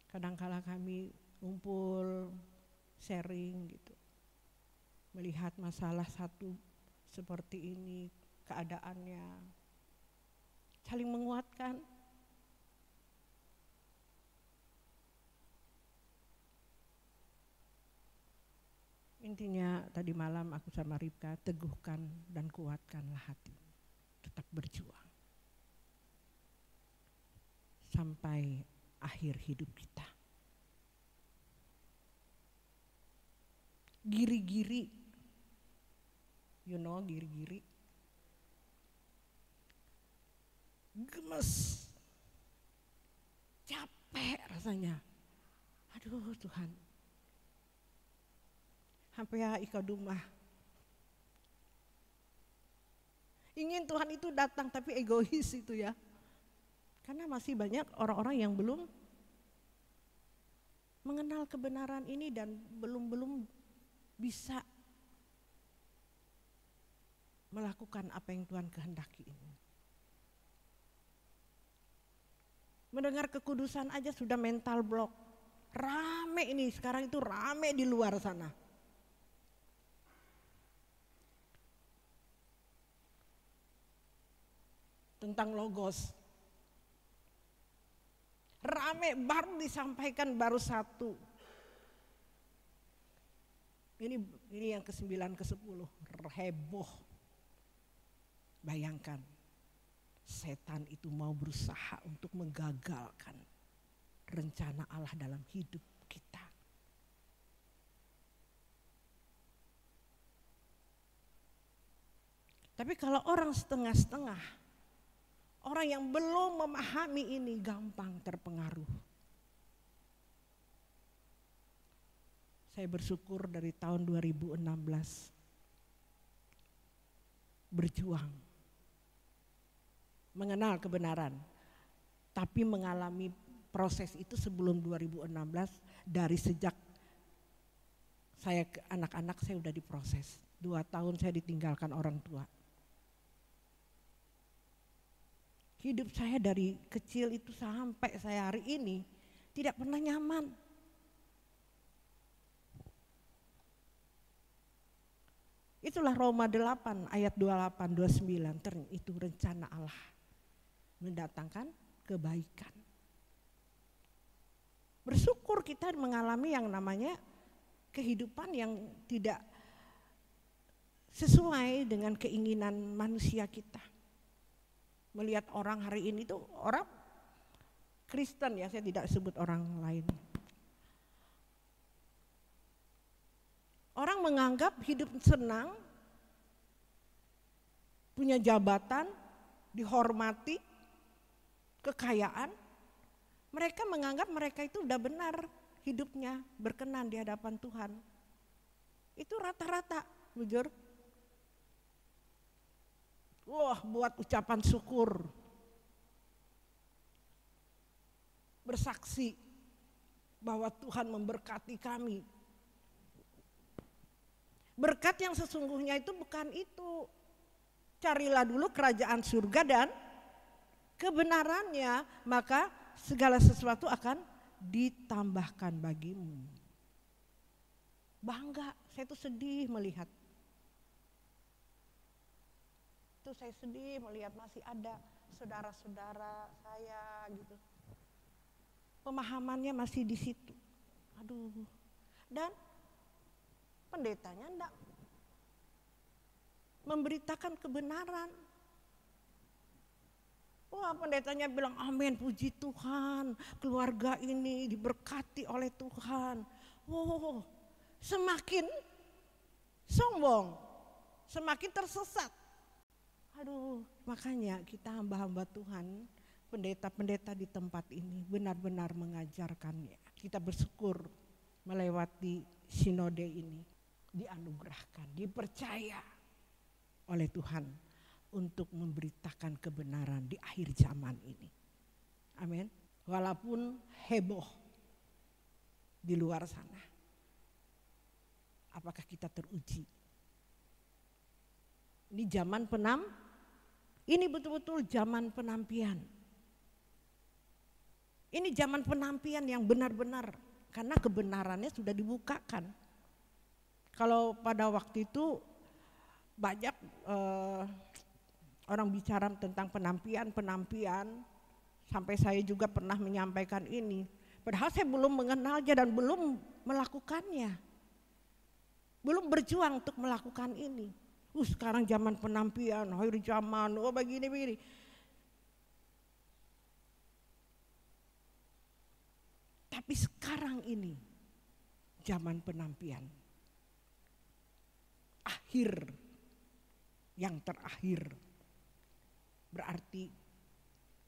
Kadangkala kami ngumpul, sharing gitu. Melihat masalah satu seperti ini, keadaannya. Saling menguatkan. Intinya tadi malam aku sama Ripka, teguhkan dan kuatkanlah hati. Tetap berjuang. Sampai akhir hidup kita. Giri-giri. You know giri-giri. Gemes. Capek rasanya. Aduh Tuhan. Sampai ya ika dumah. Ingin Tuhan itu datang tapi egois itu ya. Karena masih banyak orang-orang yang belum mengenal kebenaran ini dan belum bisa melakukan apa yang Tuhan kehendaki ini. Mendengar kekudusan aja sudah mental block. Rame ini, sekarang itu rame di luar sana. Tentang logos. Rame baru disampaikan baru satu. Ini yang ke-9 ke-10 heboh. Bayangkan setan itu mau berusaha untuk menggagalkan rencana Allah dalam hidup kita. Tapi kalau orang setengah-setengah, orang yang belum memahami ini gampang terpengaruh. Saya bersyukur dari tahun 2016 berjuang, mengenal kebenaran, tapi mengalami proses itu sebelum 2016 dari sejak saya anak-anak saya udah diproses. 2 tahun saya ditinggalkan orang tua. Hidup saya dari kecil itu sampai saya hari ini tidak pernah nyaman. Itulah Roma 8 ayat 28, 29. Itu rencana Allah mendatangkan kebaikan. Bersyukur kita mengalami yang namanya kehidupan yang tidak sesuai dengan keinginan manusia kita. Melihat orang hari ini tuh orang Kristen ya, saya tidak sebut orang lain. Orang menganggap hidup senang, punya jabatan, dihormati, kekayaan. Mereka menganggap mereka itu udah benar hidupnya, berkenan di hadapan Tuhan. Itu rata-rata, jujur. Wah, buat ucapan syukur. Bersaksi bahwa Tuhan memberkati kami. Berkat yang sesungguhnya itu bukan itu. Carilah dulu kerajaan surga dan kebenarannya, maka segala sesuatu akan ditambahkan bagimu. Bangga, saya tuh sedih melihat. Saya sedih melihat masih ada saudara-saudara saya gitu. Pemahamannya masih di situ. Aduh. Dan pendetanya enggak memberitakan kebenaran. Wah, pendetanya bilang amin, puji Tuhan, keluarga ini diberkati oleh Tuhan. Wow, semakin sombong, semakin tersesat. Aduh, makanya kita hamba-hamba Tuhan, pendeta-pendeta di tempat ini benar-benar mengajarkannya. Kita bersyukur melewati sinode ini, dianugerahkan, dipercaya oleh Tuhan untuk memberitakan kebenaran di akhir zaman ini. Amin. Walaupun heboh di luar sana, apakah kita teruji? Ini zaman ini betul-betul zaman penampian. Ini zaman penampian yang benar-benar, karena kebenarannya sudah dibukakan. Kalau pada waktu itu banyak orang bicara tentang penampian, sampai saya juga pernah menyampaikan ini. Padahal saya belum mengenalnya dan belum melakukannya. Belum berjuang untuk melakukan ini. Sekarang zaman penampian, akhir zaman, begini. Tapi sekarang ini zaman penampian. Akhir yang terakhir. Berarti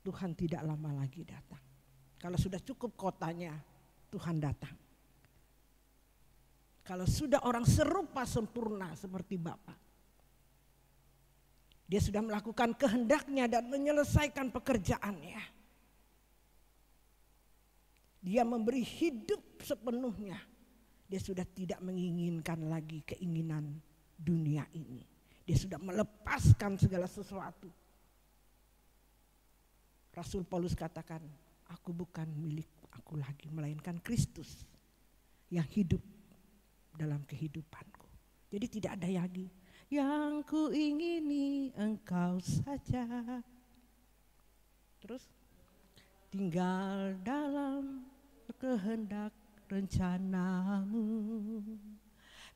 Tuhan tidak lama lagi datang. Kalau sudah cukup kotanya, Tuhan datang. Kalau sudah orang serupa sempurna seperti Bapa, dia sudah melakukan kehendaknya dan menyelesaikan pekerjaannya. Dia memberi hidup sepenuhnya. Dia sudah tidak menginginkan lagi keinginan dunia ini. Dia sudah melepaskan segala sesuatu. Rasul Paulus katakan, aku bukan milik aku lagi, melainkan Kristus yang hidup dalam kehidupanku. Jadi tidak ada lagi yang ku ingini engkau saja. Terus tinggal dalam kehendak rencanamu.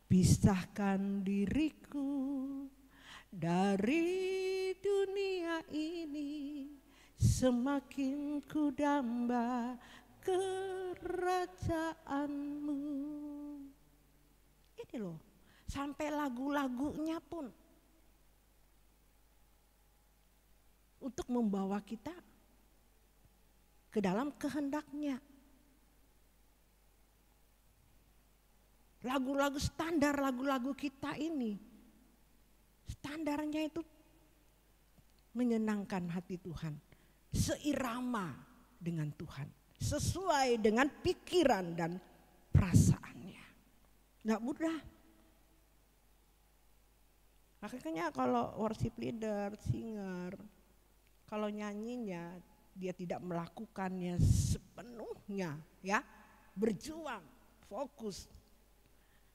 Pisahkan diriku dari dunia ini, semakin ku damba kerajaanmu. Ini loh, sampai lagu-lagunya pun untuk membawa kita ke dalam kehendaknya. Lagu-lagu standar, lagu-lagu kita ini, standarnya itu menyenangkan hati Tuhan, seirama dengan Tuhan, sesuai dengan pikiran dan perasaannya. Nggak mudah. Makanya kalau worship leader, singer, kalau nyanyinya dia tidak melakukannya sepenuhnya, ya, berjuang, fokus.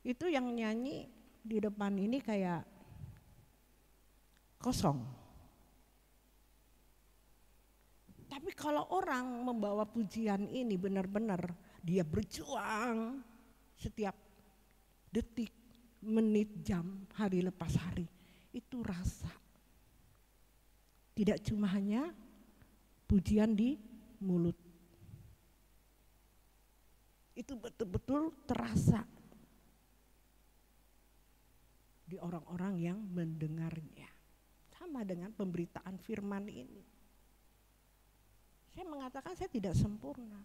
Itu yang nyanyi di depan ini kayak kosong. Tapi kalau orang membawa pujian ini benar-benar dia berjuang setiap detik, menit, jam, hari lepas hari, itu rasa. Tidak cuma hanya pujian di mulut. Itu betul-betul terasa di orang-orang yang mendengarnya. Sama dengan pemberitaan firman ini. Saya mengatakan saya tidak sempurna.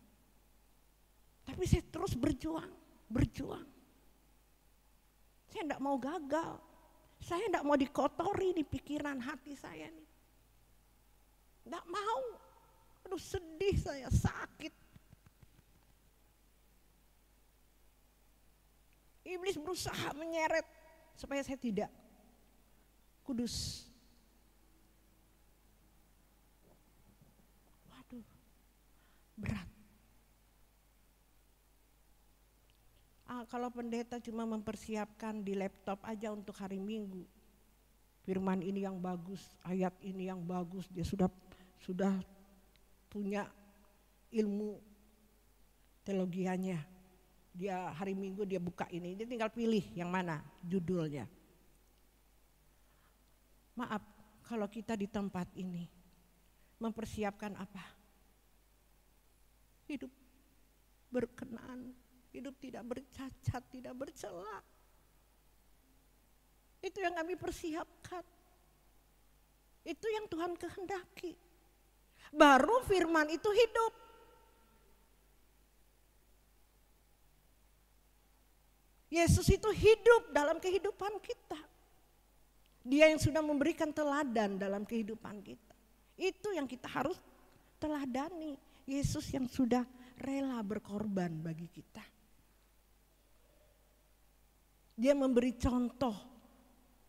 Tapi saya terus berjuang. Saya tidak mau gagal. Saya tidak mau dikotori di pikiran hati saya nih. Tidak mau. Aduh, sedih saya, sakit. Iblis berusaha menyeret supaya saya tidak kudus. Waduh, berat. Kalau pendeta cuma mempersiapkan di laptop aja untuk hari Minggu, firman ini yang bagus, ayat ini yang bagus, dia sudah punya ilmu teologianya. Dia hari Minggu dia buka ini, dia tinggal pilih yang mana judulnya. Maaf, kalau kita di tempat ini mempersiapkan apa? Hidup berkenan, hidup tidak bercacat, tidak bercela. Itu yang kami persiapkan. Itu yang Tuhan kehendaki. Baru firman itu hidup. Yesus itu hidup dalam kehidupan kita. Dia yang sudah memberikan teladan dalam kehidupan kita. Itu yang kita harus teladani. Yesus yang sudah rela berkorban bagi kita. Dia memberi contoh.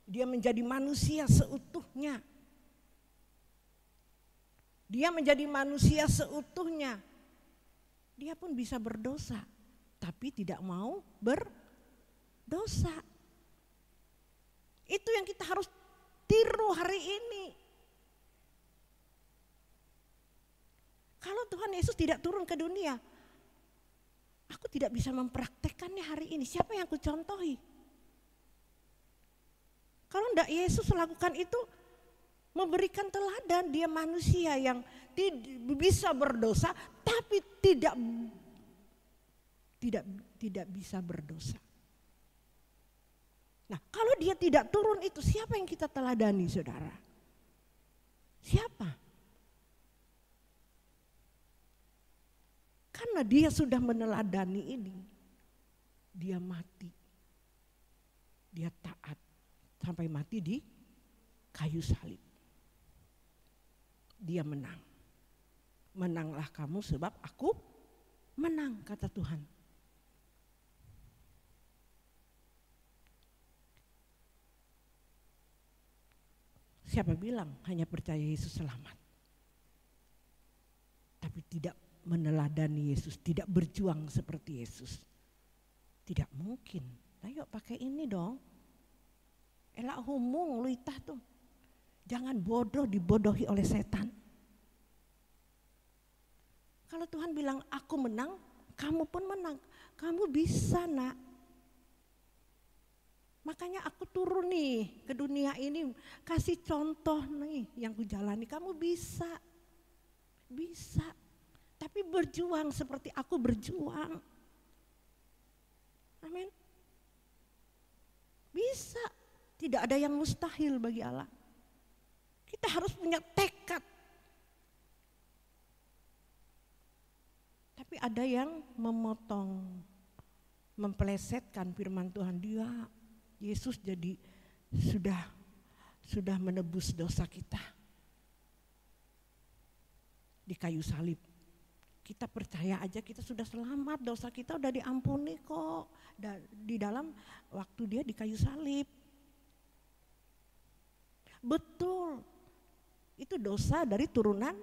Dia menjadi manusia seutuhnya. Dia menjadi manusia seutuhnya. Dia pun bisa berdosa, tapi tidak mau berdosa. Itu yang kita harus tiru hari ini. Kalau Tuhan Yesus tidak turun ke dunia, aku tidak bisa mempraktekkannya hari ini. Siapa yang aku contohi? Kalau tidak Yesus lakukan itu, memberikan teladan, dia manusia yang bisa berdosa, tapi tidak bisa berdosa. Nah, kalau dia tidak turun itu, siapa yang kita teladani, saudara? Siapa? Karena dia sudah meneladani ini, dia mati. Dia taat sampai mati di kayu salib. Dia menang. Menanglah kamu sebab aku menang, kata Tuhan. Siapa bilang hanya percaya Yesus selamat? Tapi tidak meneladani Yesus, tidak berjuang seperti Yesus. Tidak mungkin. Ayo pakai ini dong. Elak humung lu itah tuh. Jangan bodoh dibodohi oleh setan. Kalau Tuhan bilang aku menang, kamu pun menang. Kamu bisa, nak. Makanya aku turun nih ke dunia ini, kasih contoh nih yang ku jalani. Kamu bisa, tapi berjuang seperti aku berjuang. Amin. Bisa, tidak ada yang mustahil bagi Allah. Kita harus punya tekad. Tapi ada yang memotong, mempelesetkan firman Tuhan. Dia Yesus jadi sudah menebus dosa kita di kayu salib. Kita percaya aja kita sudah selamat, dosa kita udah diampuni kok di dalam waktu dia di kayu salib. Betul, itu dosa dari turunan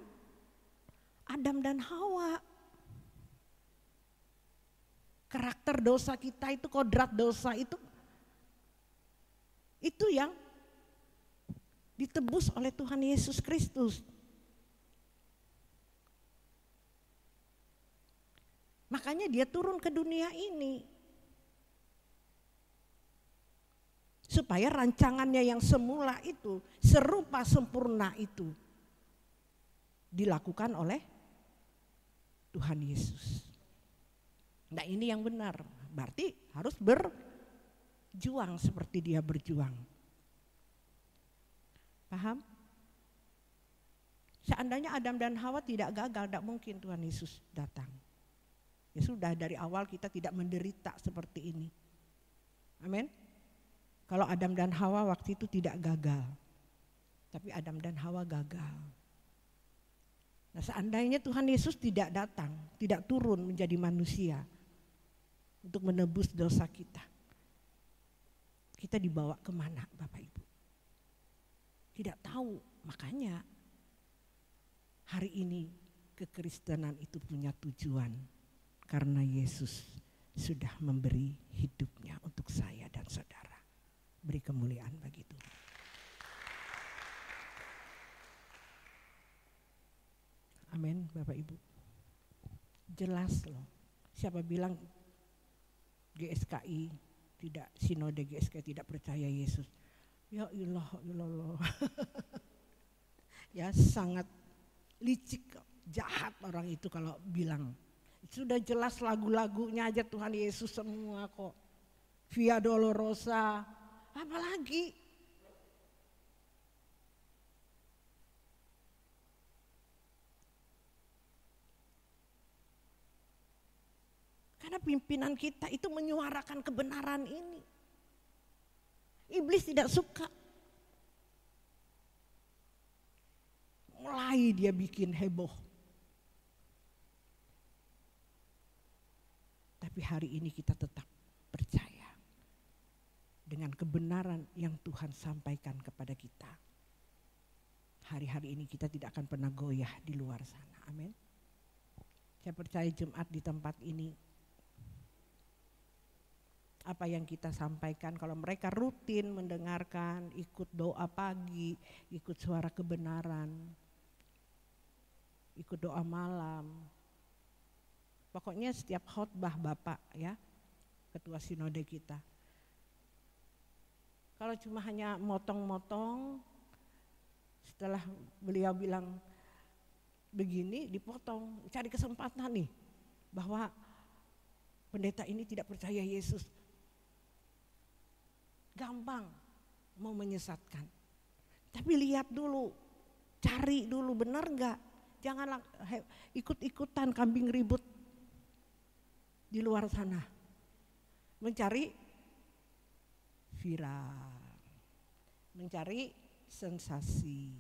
Adam dan Hawa. Karakter dosa kita itu, kodrat dosa itu yang ditebus oleh Tuhan Yesus Kristus. Makanya dia turun ke dunia ini. Supaya rancangannya yang semula itu, serupa sempurna itu, dilakukan oleh Tuhan Yesus. Nah ini yang benar, berarti harus berjuang seperti dia berjuang. Paham? Seandainya Adam dan Hawa tidak gagal, tidak mungkin Tuhan Yesus datang. Ya sudah, dari awal kita tidak menderita seperti ini. Amin. Kalau Adam dan Hawa waktu itu tidak gagal, tapi Adam dan Hawa gagal. Nah seandainya Tuhan Yesus tidak datang, tidak turun menjadi manusia untuk menebus dosa kita, kita dibawa kemana Bapak Ibu? Tidak tahu. Makanya hari ini kekristenan itu punya tujuan, karena Yesus sudah memberi hidupnya untuk saya dan saudara. Beri kemuliaan bagi Tuhan. Amin Bapak Ibu. Jelas loh. Siapa bilang GSKI tidak, sinode GSKI tidak percaya Yesus? Ya Allah. Ya sangat licik, jahat orang itu kalau bilang. Sudah jelas lagu-lagunya aja Tuhan Yesus semua kok. Via Dolorosa, apalagi? Karena pimpinan kita itu menyuarakan kebenaran ini. Iblis tidak suka. Mulai dia bikin heboh. Tapi hari ini kita tetap percaya dengan kebenaran yang Tuhan sampaikan kepada kita. Hari-hari ini kita tidak akan pernah goyah di luar sana. Amin. Saya percaya Jumat di tempat ini, apa yang kita sampaikan, kalau mereka rutin mendengarkan, ikut doa pagi, ikut suara kebenaran, ikut doa malam. Pokoknya setiap khotbah Bapak ya, ketua sinode kita. Kalau cuma hanya motong-motong, setelah beliau bilang begini dipotong, cari kesempatan nih bahwa pendeta ini tidak percaya Yesus. Gampang mau menyesatkan. Tapi lihat dulu, cari dulu benar enggak. Jangan ikut-ikutan kambing ribut di luar sana. Mencari viral, mencari sensasi.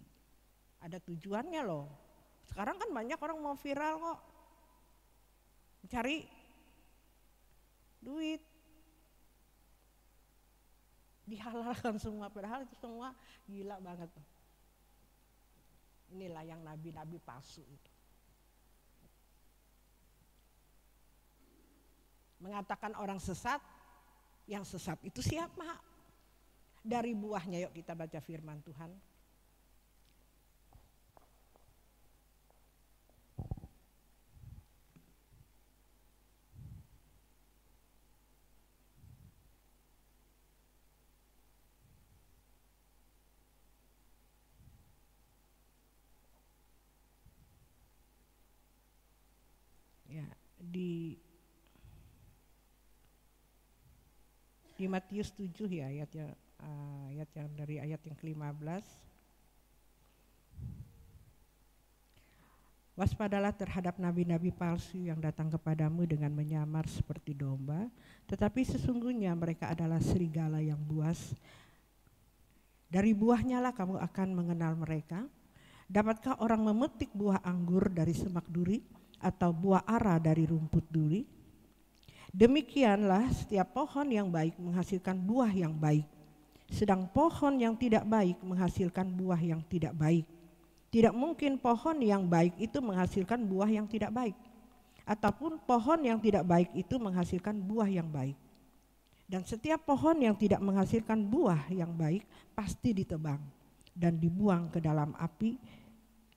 Ada tujuannya loh. Sekarang kan banyak orang mau viral kok. Mencari duit. Dihalalkan semua, padahal itu semua gila banget. Inilah yang nabi-nabi palsu itu. Mengatakan orang sesat, yang sesat itu siapa? Dari buahnya, yuk kita baca firman Tuhan. Ya, di Matius 7 ya, ayat yang dari ayat yang ke-15. Waspadalah terhadap nabi-nabi palsu yang datang kepadamu dengan menyamar seperti domba, tetapi sesungguhnya mereka adalah serigala yang buas. Dari buahnya lah kamu akan mengenal mereka. Dapatkah orang memetik buah anggur dari semak duri, atau buah ara dari rumput duri? Demikianlah setiap pohon yang baik menghasilkan buah yang baik, sedang pohon yang tidak baik menghasilkan buah yang tidak baik. Tidak mungkin pohon yang baik itu menghasilkan buah yang tidak baik, ataupun pohon yang tidak baik itu menghasilkan buah yang baik. Dan setiap pohon yang tidak menghasilkan buah yang baik pasti ditebang dan dibuang ke dalam api.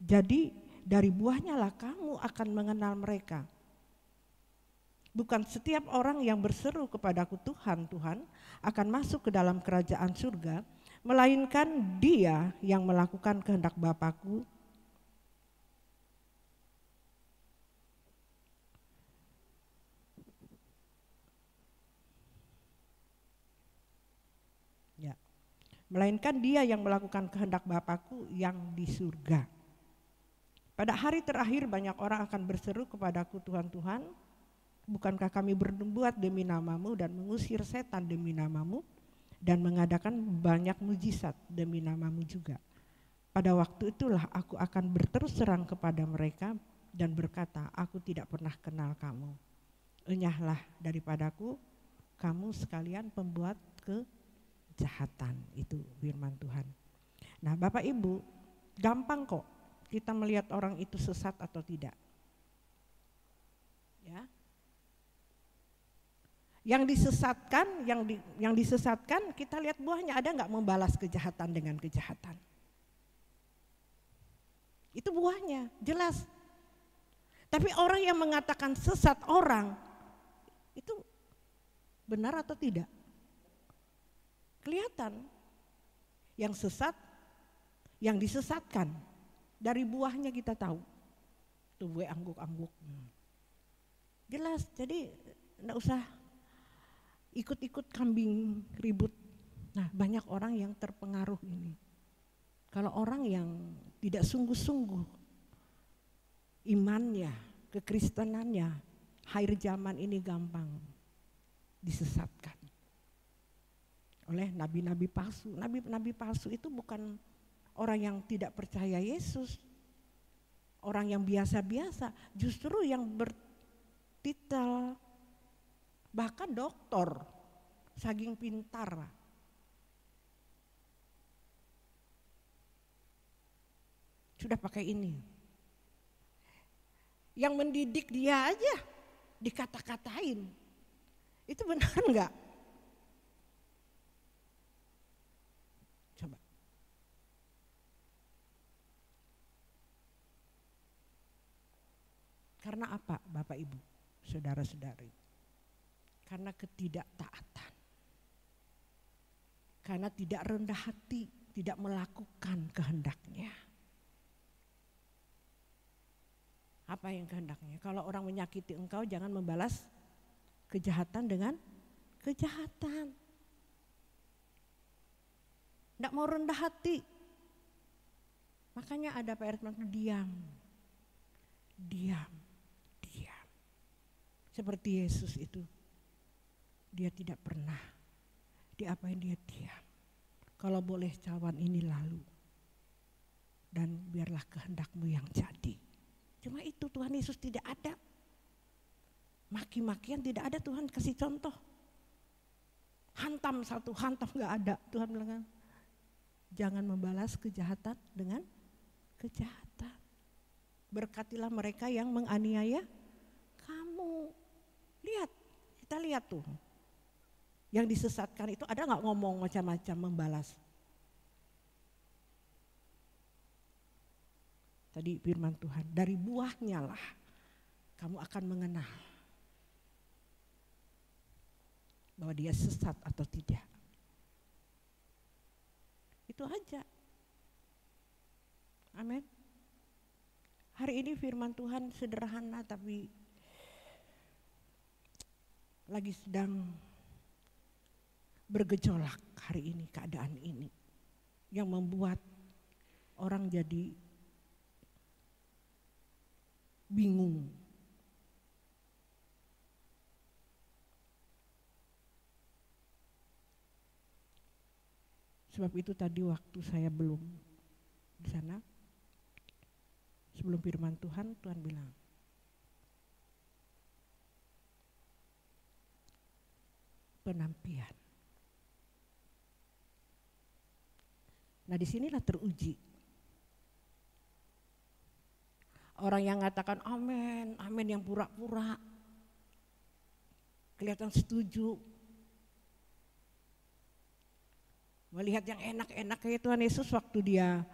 Jadi dari buahnya lah kamu akan mengenal mereka. Bukan setiap orang yang berseru kepadaku Tuhan, Tuhan akan masuk ke dalam kerajaan surga, melainkan dia yang melakukan kehendak Bapa-Ku. Ya. Melainkan dia yang melakukan kehendak Bapa-Ku yang di surga. Pada hari terakhir banyak orang akan berseru kepadaku, Tuhan, Tuhan, bukankah kami berbuat demi namamu dan mengusir setan demi namamu dan mengadakan banyak mujizat demi namamu juga. Pada waktu itulah aku akan berterus terang kepada mereka dan berkata, aku tidak pernah kenal kamu. Enyahlah daripadaku, kamu sekalian pembuat kejahatan. Itu firman Tuhan. Nah Bapak Ibu, gampang kok kita melihat orang itu sesat atau tidak. Ya. Yang disesatkan kita lihat buahnya, ada nggak membalas kejahatan dengan kejahatan? Itu buahnya, jelas. Tapi orang yang mengatakan sesat orang, itu benar atau tidak? Kelihatan. Yang sesat, yang disesatkan, dari buahnya kita tahu. Tubuh angguk-angguk. Jelas, jadi enggak usah ikut-ikut kambing ribut. Nah banyak orang yang terpengaruh ini. Kalau orang yang tidak sungguh-sungguh imannya, kekristenannya, akhir zaman ini gampang disesatkan oleh nabi-nabi palsu. Nabi-nabi palsu itu bukan orang yang tidak percaya Yesus, orang yang biasa-biasa, justru yang bertitel bahkan doktor, saking pintar. Sudah pakai ini. Yang mendidik dia aja dikata-katain. Itu benar enggak? Coba. Karena apa Bapak Ibu, saudara-saudari? Karena ketidaktaatan. Karena tidak rendah hati, tidak melakukan kehendaknya. Apa yang kehendaknya? Kalau orang menyakiti engkau, jangan membalas kejahatan dengan kejahatan. Tidak mau rendah hati. Makanya ada PR diam. Diam. Diam. Seperti Yesus itu. Dia tidak pernah diapain, dia diam. Kalau boleh cawan ini lalu. Dan biarlah kehendakmu yang jadi. Cuma itu Tuhan Yesus tidak ada. Maki-makian tidak ada, Tuhan kasih contoh. Hantam satu, hantam gak ada. Tuhan bilang, jangan membalas kejahatan dengan kejahatan. Berkatilah mereka yang menganiaya kamu. Lihat, kita lihat tuh. Yang disesatkan itu ada gak ngomong macam-macam membalas? Tadi firman Tuhan, dari buahnya lah kamu akan mengenal bahwa dia sesat atau tidak. Itu aja. Amin. Hari ini firman Tuhan sederhana tapi lagi sedang bergejolak hari ini, keadaan ini yang membuat orang jadi bingung. Sebab itu tadi waktu saya belum di sana, sebelum firman Tuhan, Tuhan bilang, penampian. Nah disinilah teruji. Orang yang mengatakan amin, amin yang pura-pura, kelihatan setuju. Melihat yang enak-enak kayak Tuhan Yesus waktu dia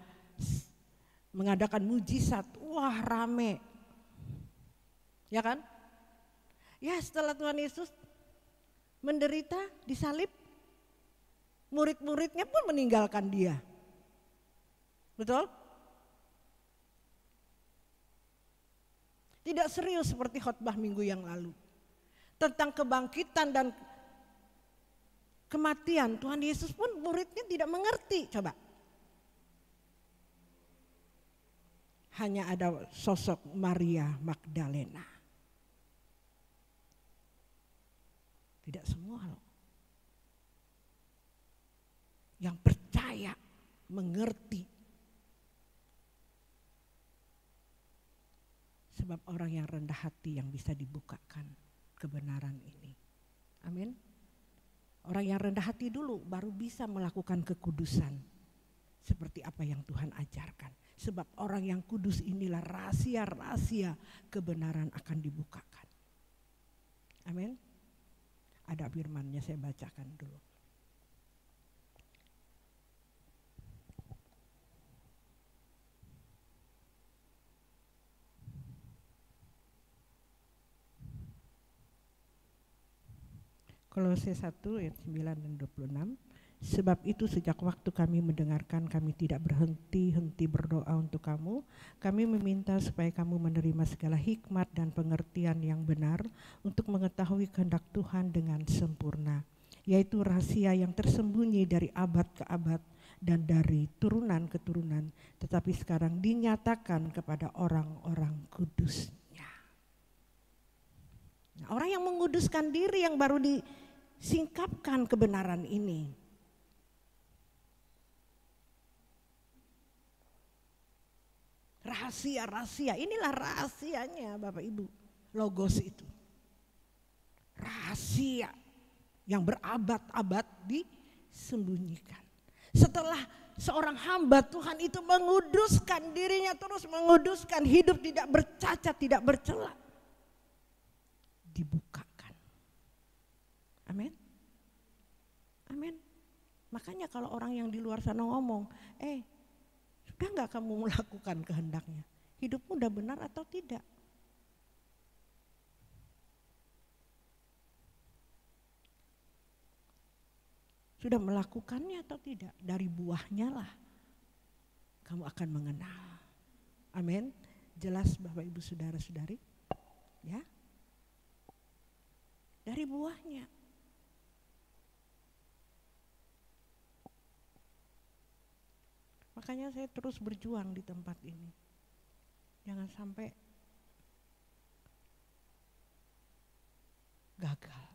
mengadakan mujizat, wah rame. Ya kan? Ya setelah Tuhan Yesus menderita, disalib, murid-muridnya pun meninggalkan dia. Betul? Tidak serius seperti khotbah minggu yang lalu. Tentang kebangkitan dan kematian, Tuhan Yesus pun muridnya tidak mengerti. Coba. Hanya ada sosok Maria Magdalena. Tidak semua loh. Yang percaya, mengerti. Sebab orang yang rendah hati yang bisa dibukakan kebenaran ini. Amin. Orang yang rendah hati dulu baru bisa melakukan kekudusan. Seperti apa yang Tuhan ajarkan. Sebab orang yang kudus inilah rahasia-rahasia kebenaran akan dibukakan. Amin. Ada firman-Nya, saya bacakan dulu. Kolose 1 ayat 9 dan 26. Sebab itu sejak waktu kami mendengarkan, kami tidak berhenti-henti berdoa untuk kamu. Kami meminta supaya kamu menerima segala hikmat dan pengertian yang benar untuk mengetahui kehendak Tuhan dengan sempurna, yaitu rahasia yang tersembunyi dari abad ke abad dan dari turunan ke turunan, tetapi sekarang dinyatakan kepada orang-orang kudusnya. Nah, orang yang menguduskan diri yang baru disingkapkan kebenaran ini. Rahasia-rahasia, inilah rahasianya Bapak Ibu, logos itu. Rahasia yang berabad-abad disembunyikan. Setelah seorang hamba Tuhan itu menguduskan dirinya, terus menguduskan, hidup tidak bercacat, tidak bercela, dibukakan. Amin. Amin. Makanya kalau orang yang di luar sana ngomong, sudah enggak kamu melakukan kehendaknya? Hidupmu udah benar atau tidak? Sudah melakukannya atau tidak? Dari buahnya lah kamu akan mengenal. Amin. Jelas Bapak Ibu Saudara-saudari? Ya. Dari buahnya. Makanya saya terus berjuang di tempat ini. Jangan sampai gagal.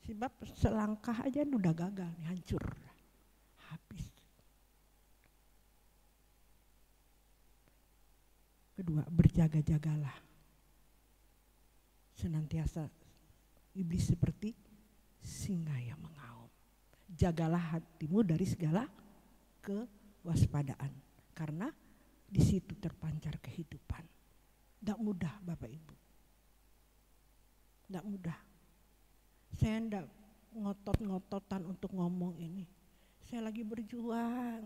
Sebab selangkah aja udah gagal, nih, hancur, habis. Kedua, berjaga-jagalah. Senantiasa iblis seperti singa yang mengaum. Jagalah hatimu dari segala kewaspadaan, karena di situ terpancar kehidupan. Tidak mudah Bapak Ibu, tidak mudah. Saya tidak ngotot-ngototan untuk ngomong ini. Saya lagi berjuang.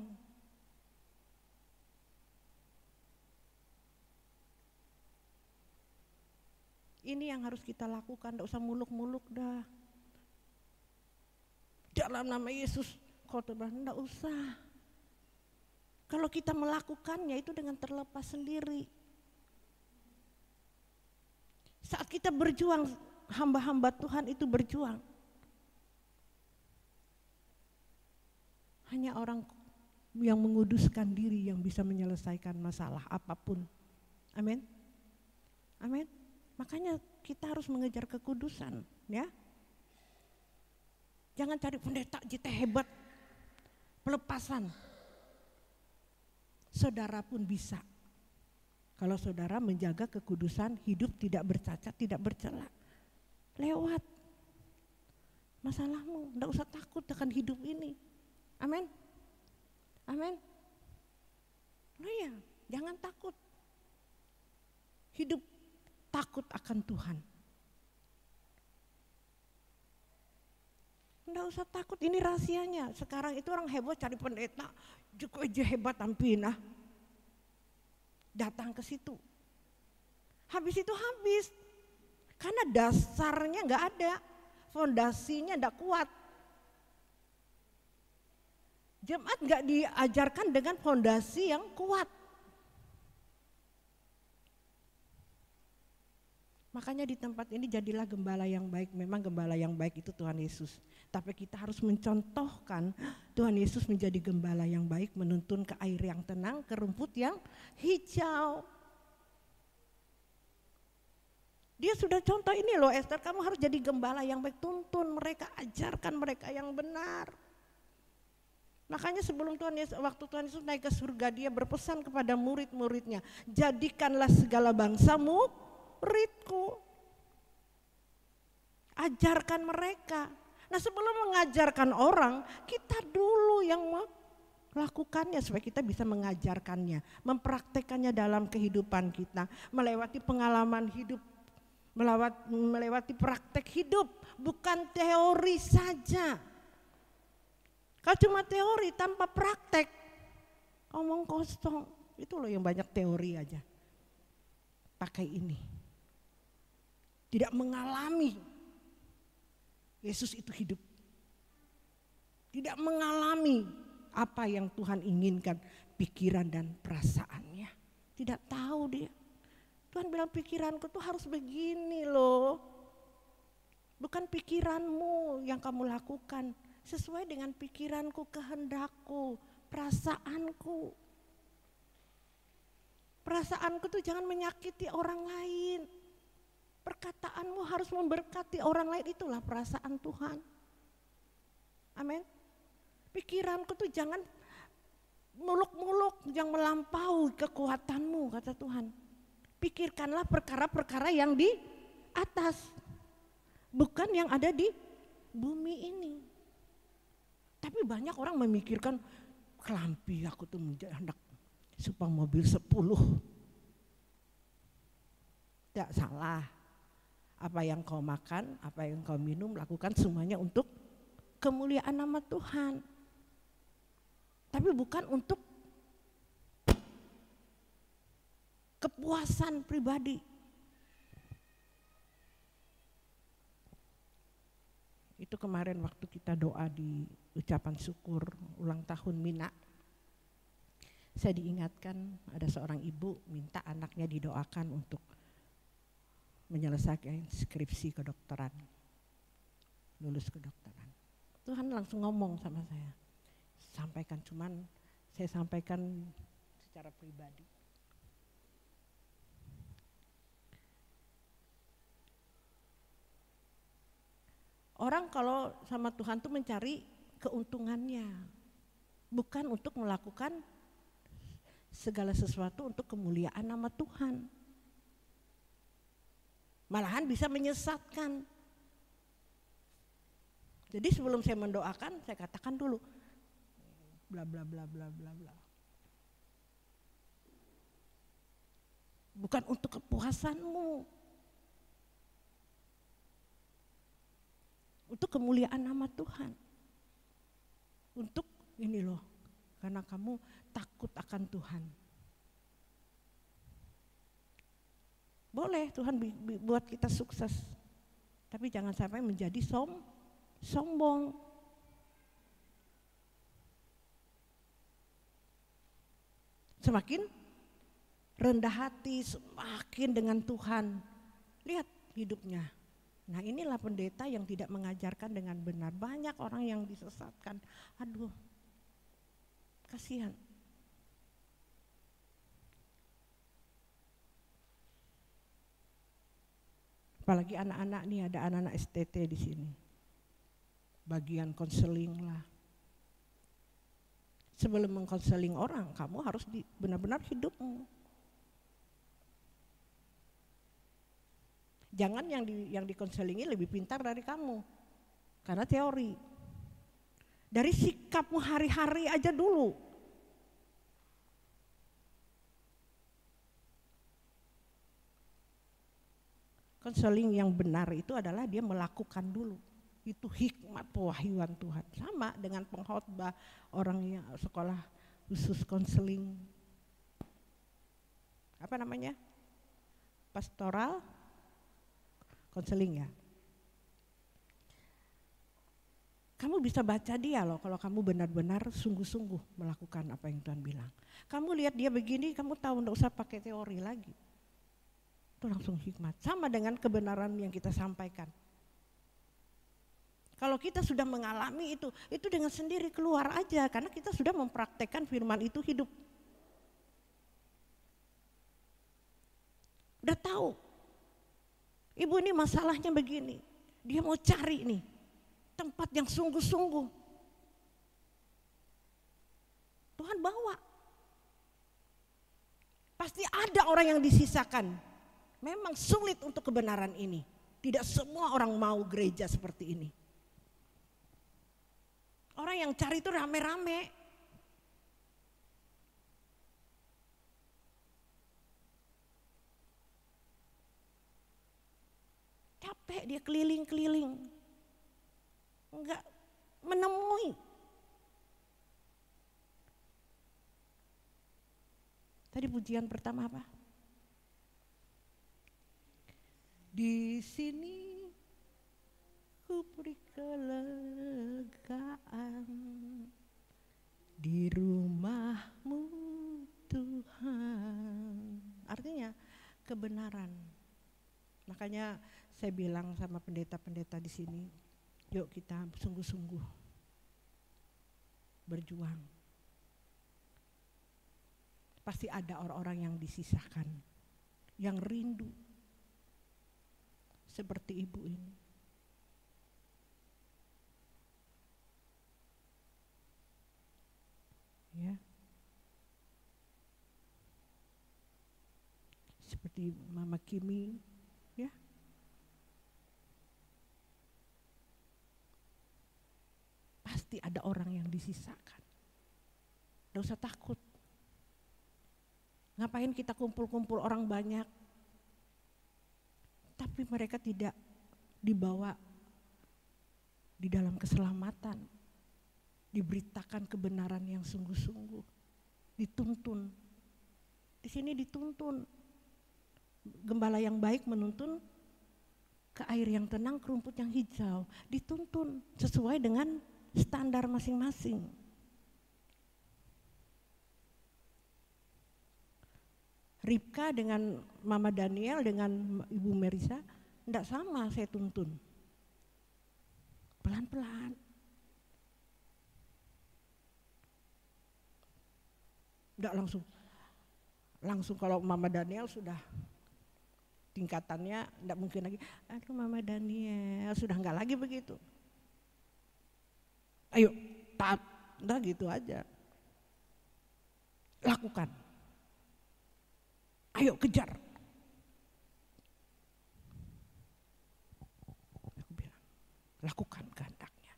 Ini yang harus kita lakukan, tidak usah muluk-muluk dah. Dalam nama Yesus, khotbah tidak usah. Kalau kita melakukannya itu dengan terlepas sendiri. Saat kita berjuang, hamba-hamba Tuhan itu berjuang. Hanya orang yang menguduskan diri yang bisa menyelesaikan masalah apapun. Amin. Amin. Makanya kita harus mengejar kekudusan, ya. Jangan cari pendeta jite hebat, pelepasan. Saudara pun bisa. Kalau saudara menjaga kekudusan, hidup tidak bercacat, tidak bercela. Lewat masalahmu, tidak usah takut akan hidup ini. Amin. Amin. Oh iya, jangan takut. Hidup takut akan Tuhan. Enggak usah takut, ini rahasianya. Sekarang itu orang heboh cari pendeta, juga aja hebat tampina. Datang ke situ. Habis itu habis. Karena dasarnya enggak ada, fondasinya enggak kuat. Jemaat enggak diajarkan dengan fondasi yang kuat. Makanya di tempat ini jadilah gembala yang baik. Memang gembala yang baik itu Tuhan Yesus. Tapi kita harus mencontohkan Tuhan Yesus menjadi gembala yang baik, menuntun ke air yang tenang, ke rumput yang hijau. Dia sudah contoh ini loh, Esther, kamu harus jadi gembala yang baik, tuntun mereka, ajarkan mereka yang benar. Makanya sebelum waktu Tuhan Yesus naik ke surga, dia berpesan kepada murid-muridnya, jadikanlah segala bangsa muridku. Ajarkan mereka. Nah, sebelum mengajarkan orang, kita dulu yang melakukannya supaya kita bisa mengajarkannya, mempraktekannya dalam kehidupan kita, melewati pengalaman hidup, melewati praktek hidup, bukan teori saja. Kalau cuma teori tanpa praktek, omong kosong, itu loh yang banyak teori aja. Pakai ini. Tidak mengalami Yesus itu hidup. Tidak mengalami apa yang Tuhan inginkan, pikiran dan perasaannya. Tidak tahu dia. Tuhan bilang pikiranku tuh harus begini loh. Bukan pikiranmu yang kamu lakukan, sesuai dengan pikiranku, kehendakku, perasaanku. Perasaanku tuh jangan menyakiti orang lain. Perkataanmu harus memberkati orang lain, itulah perasaan Tuhan. Amin. Pikiranku tuh jangan muluk-muluk, yang melampaui kekuatanmu, kata Tuhan. Pikirkanlah perkara-perkara yang di atas, bukan yang ada di bumi ini. Tapi banyak orang memikirkan, kelampi aku tuh menjadi anak supaya mobil 10. Tidak salah. Apa yang kau makan, apa yang kau minum, lakukan semuanya untuk kemuliaan nama Tuhan. Tapi bukan untuk kepuasan pribadi. Itu kemarin waktu kita doa di ucapan syukur ulang tahun Mina, saya diingatkan ada seorang ibu minta anaknya didoakan untuk menyelesaikan skripsi kedokteran, lulus kedokteran. Tuhan langsung ngomong sama saya, sampaikan, cuman saya sampaikan secara pribadi. Orang kalau sama Tuhan tuh mencari keuntungannya, bukan untuk melakukan segala sesuatu untuk kemuliaan nama Tuhan. Malahan bisa menyesatkan. Jadi sebelum saya mendoakan, saya katakan dulu bla bla bla bla bla bla. Bukan untuk kepuasanmu. Untuk kemuliaan nama Tuhan. Untuk ini loh, karena kamu takut akan Tuhan. Boleh Tuhan buat kita sukses, tapi jangan sampai menjadi sombong. Semakin rendah hati, semakin dengan Tuhan. Lihat hidupnya. Nah, inilah pendeta yang tidak mengajarkan dengan benar. Banyak orang yang disesatkan. Aduh, kasihan. Apalagi anak-anak nih, ada anak-anak STT di sini. Bagian konseling lah. Sebelum mengkonseling orang, kamu harus benar-benar hidupmu. Jangan yang dikonselingi lebih pintar dari kamu. Karena teori. Dari sikapmu hari-hari aja dulu. Konseling yang benar itu adalah dia melakukan dulu. Itu hikmat pewahyuan Tuhan. Sama dengan pengkhotbah, orang yang sekolah khusus konseling, apa namanya, pastoral konseling ya. Kamu bisa baca dia loh kalau kamu benar-benar sungguh-sungguh melakukan apa yang Tuhan bilang. Kamu lihat dia begini, kamu tahu, enggak usah pakai teori lagi. Itu langsung hikmat. Sama dengan kebenaran yang kita sampaikan. Kalau kita sudah mengalami itu dengan sendiri keluar aja, karena kita sudah mempraktekkan firman itu hidup. Udah tahu, ibu ini masalahnya begini, dia mau cari nih tempat yang sungguh-sungguh. Tuhan bawa. Pasti ada orang yang disisakan. Memang sulit untuk kebenaran ini. Tidak semua orang mau gereja seperti ini. Orang yang cari itu rame-rame. Capek dia keliling-keliling. Enggak menemui. Tadi pujian pertama apa? Di sini ku beri kelegaan di rumah-Mu Tuhan. Artinya kebenaran. Makanya saya bilang sama pendeta-pendeta di sini, yuk kita sungguh-sungguh berjuang. Pasti ada orang-orang yang disisakan, yang rindu seperti ibu ini. Ya. Seperti Mama Kimi, ya. Pasti ada orang yang disisakan. Tidak usah takut. Ngapain kita kumpul-kumpul orang banyak, tapi mereka tidak dibawa di dalam keselamatan, diberitakan kebenaran yang sungguh-sungguh, dituntun. Di sini dituntun. Gembala yang baik menuntun ke air yang tenang, ke rumput yang hijau, dituntun sesuai dengan standar masing-masing. Ribka dengan Mama Daniel dengan Ibu Merisa enggak sama saya tuntun. Pelan-pelan. Enggak langsung kalau Mama Daniel sudah tingkatannya enggak mungkin lagi, aduh Mama Daniel, sudah enggak lagi begitu. Ayo, taat, udah gitu aja. Lakukan. Ayo kejar. Aku bilang, lakukan kehendaknya.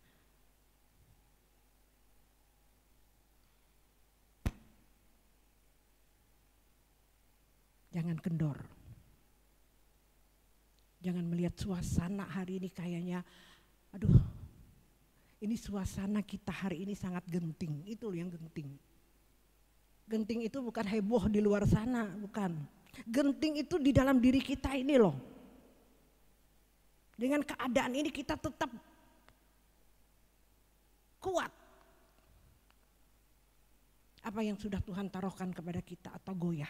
Jangan kendor. Jangan melihat suasana hari ini kayaknya, aduh, ini suasana kita hari ini sangat genting. Itu yang genting. Genting itu bukan heboh di luar sana, bukan. Genting itu di dalam diri kita ini loh. Dengan keadaan ini kita tetap kuat. Apa yang sudah Tuhan taruhkan kepada kita atau goyah.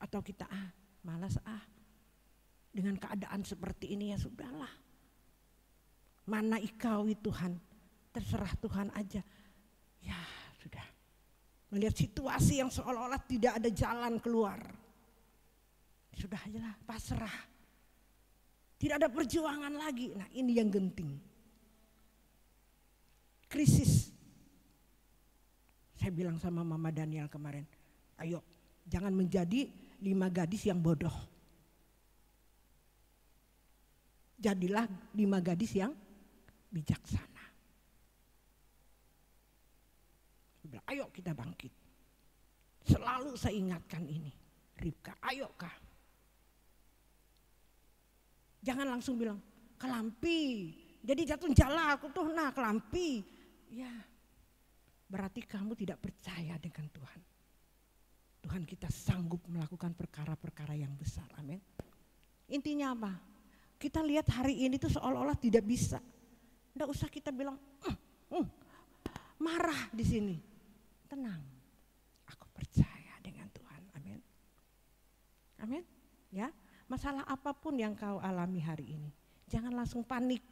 Atau kita malas dengan keadaan seperti ini ya sudahlah. Mana ikawi Tuhan, terserah Tuhan aja. Ya sudah. Melihat situasi yang seolah-olah tidak ada jalan keluar. Sudah aja lah, pasrah. Tidak ada perjuangan lagi. Nah ini yang genting. Krisis. Saya bilang sama Mama Daniel kemarin, ayo jangan menjadi 5 gadis yang bodoh. Jadilah 5 gadis yang bijaksana. Ayo kita bangkit. Selalu saya ingatkan ini. Ribka, ayo kah. Jangan langsung bilang, kelampi. Jadi jatuh jala aku tuh kelampi. Ya, berarti kamu tidak percaya dengan Tuhan. Tuhan kita sanggup melakukan perkara-perkara yang besar. Amin. Intinya apa? Kita lihat hari ini tuh seolah-olah tidak bisa. Nggak usah kita bilang marah di sini. Tenang. Aku percaya dengan Tuhan. Amin. Amin. Ya, masalah apapun yang kau alami hari ini, jangan langsung panik.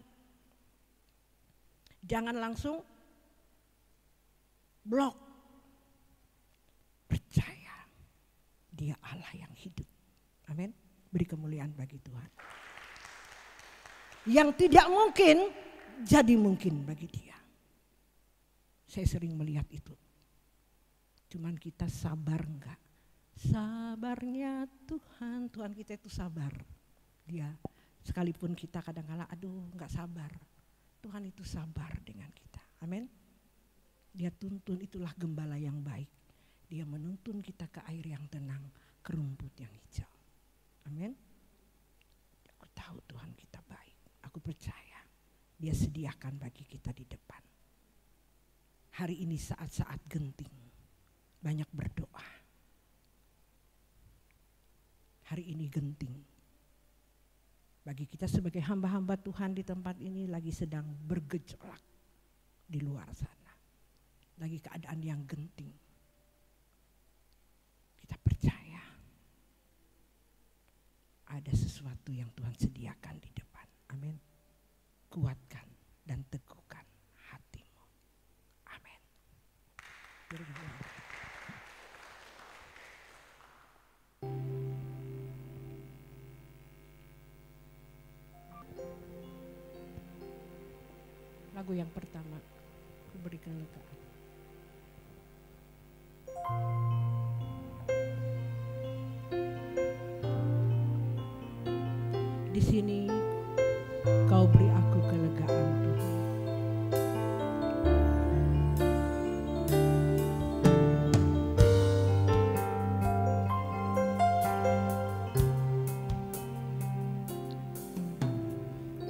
Jangan langsung blok. Percaya, Dia Allah yang hidup. Amin. Beri kemuliaan bagi Tuhan. Yang tidak mungkin jadi mungkin bagi Dia. Saya sering melihat itu. Cuman kita sabar enggak? Sabarnya Tuhan, Tuhan kita itu sabar. Dia sekalipun kita kadang-kala enggak sabar. Tuhan itu sabar dengan kita. Amin. Dia tuntun, itulah gembala yang baik. Dia menuntun kita ke air yang tenang, ke rumput yang hijau. Amin. Aku tahu Tuhan kita baik. Aku percaya Dia sediakan bagi kita di depan. Hari ini saat-saat genting, banyak berdoa. Hari ini genting. Bagi kita sebagai hamba-hamba Tuhan di tempat ini lagi sedang bergejolak di luar sana. Lagi keadaan yang genting. Kita percaya ada sesuatu yang Tuhan sediakan di depan. Amin. Kuatkan dan teguhkan hatimu. Amin. Lagu yang pertama, aku berikan legaan. Di sini Kau beri aku kelegaan, Tuhan.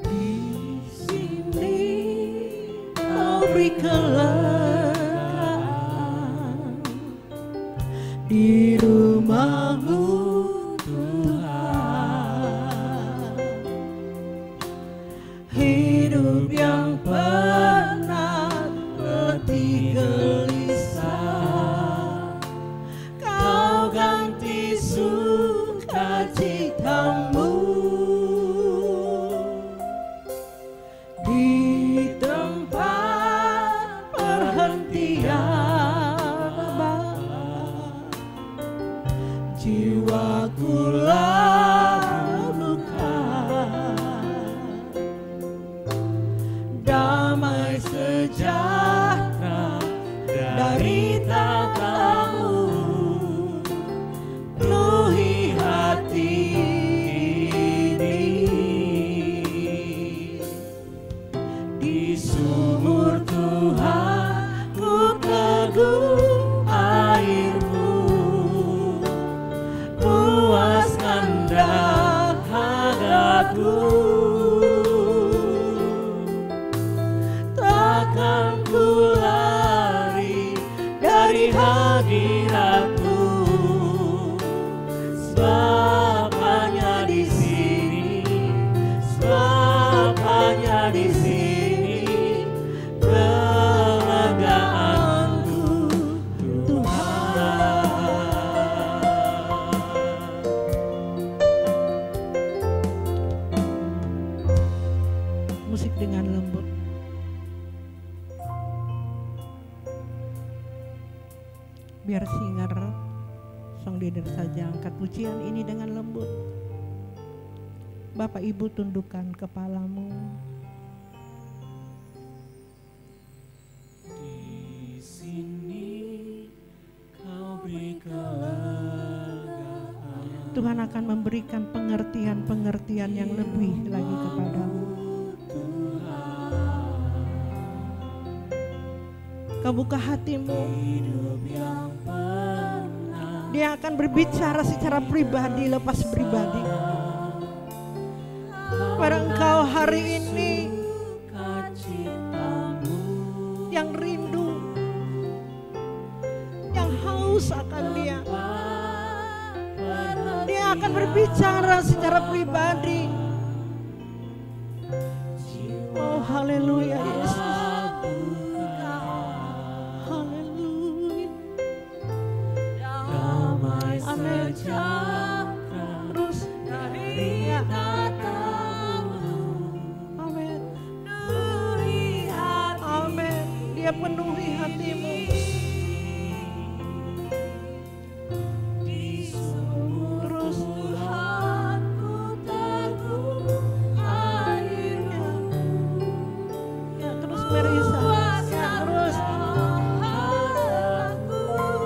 Di sini Kau beri kelegaan di rumah-Mu, hidup yang penat, letih, gelisah, Kau ganti sukacitamu. Di tempat perhentian Bapa, jiwaku luka, damai sejahtera dari tatamu, penuhi hati ini. Di sumur Tuhan ku teguh air-Mu, puaskan dahaga-Ku. Takkan ku lari dari hadirat-Mu, sebab hanya di sini, sebab hanya di sini kelegaanku, Tuhan. Musik dengan lembut. Biar singer, song leader saja angkat pujian ini dengan lembut. Bapak Ibu tundukkan kepalamu. Di sini Kau beri kelegaan. Tuhan akan memberikan pengertian-pengertian yang lebih lagi kepadamu. Kau buka hatimu. Dia akan berbicara secara pribadi, lepas pribadi. kepada Engkau hari ini yang rindu, yang haus akan Dia. Dia akan berbicara secara pribadi. Oh haleluya Yesus. Haleluya. Amin. Terus ya. Amin. Amin. Dia penuhi hatimu. Terus ya, terus Marisa. Ya, terus.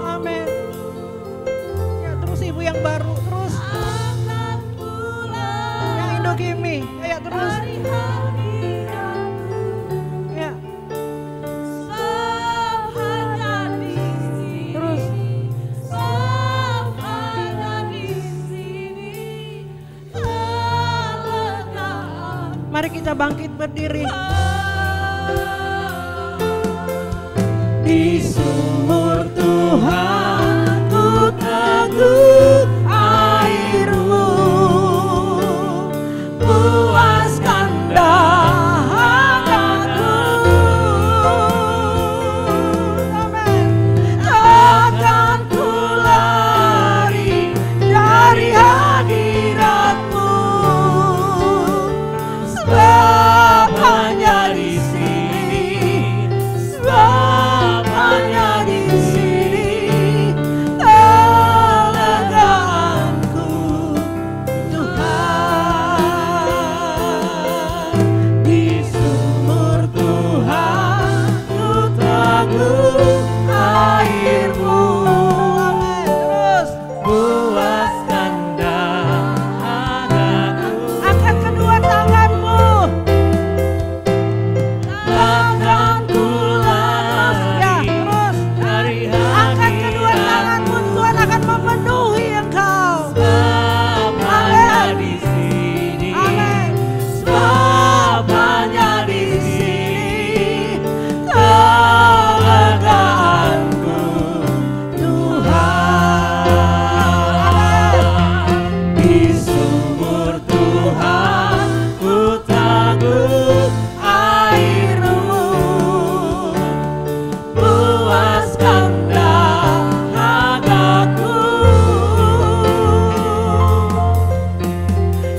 Amin. Ya, terus ibu yang baru. Terus. Yang Indogimi. Ya, terus. Ya. Terus. Mari kita bangkit berdiri. Di sumur Tuhan ku teguh airmu, puaskan dahagaku. Amin. Takkan ku lari dari hadirat-Mu, sebab hanya di sini, sebab hanya di sini kelegaanku, Tuhan. Di sumur Tuhan ku teguh airmu. Amin. Terus puaskan dahagaku. Angkat kedua tanganmu. Takkan ku lari. Ya, terus. Angkat kedua tanganmu, Tuhan akan memenuhi engkau. Sebab hanya di sini, Amin. sebab hanya di sini Kelegaanku, Tuhan. di sumur Tuhan ku teguh airmu, puaskan dahagaku.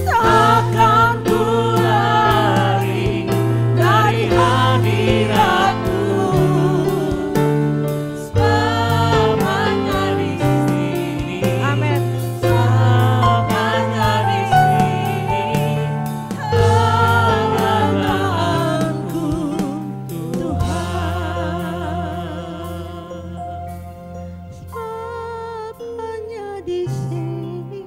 Takkan ku lari dari hadirat-Mu, sebab hanya di sini, Amin. sebab hanya di sini kelegaanku, Sebab hanya di sini,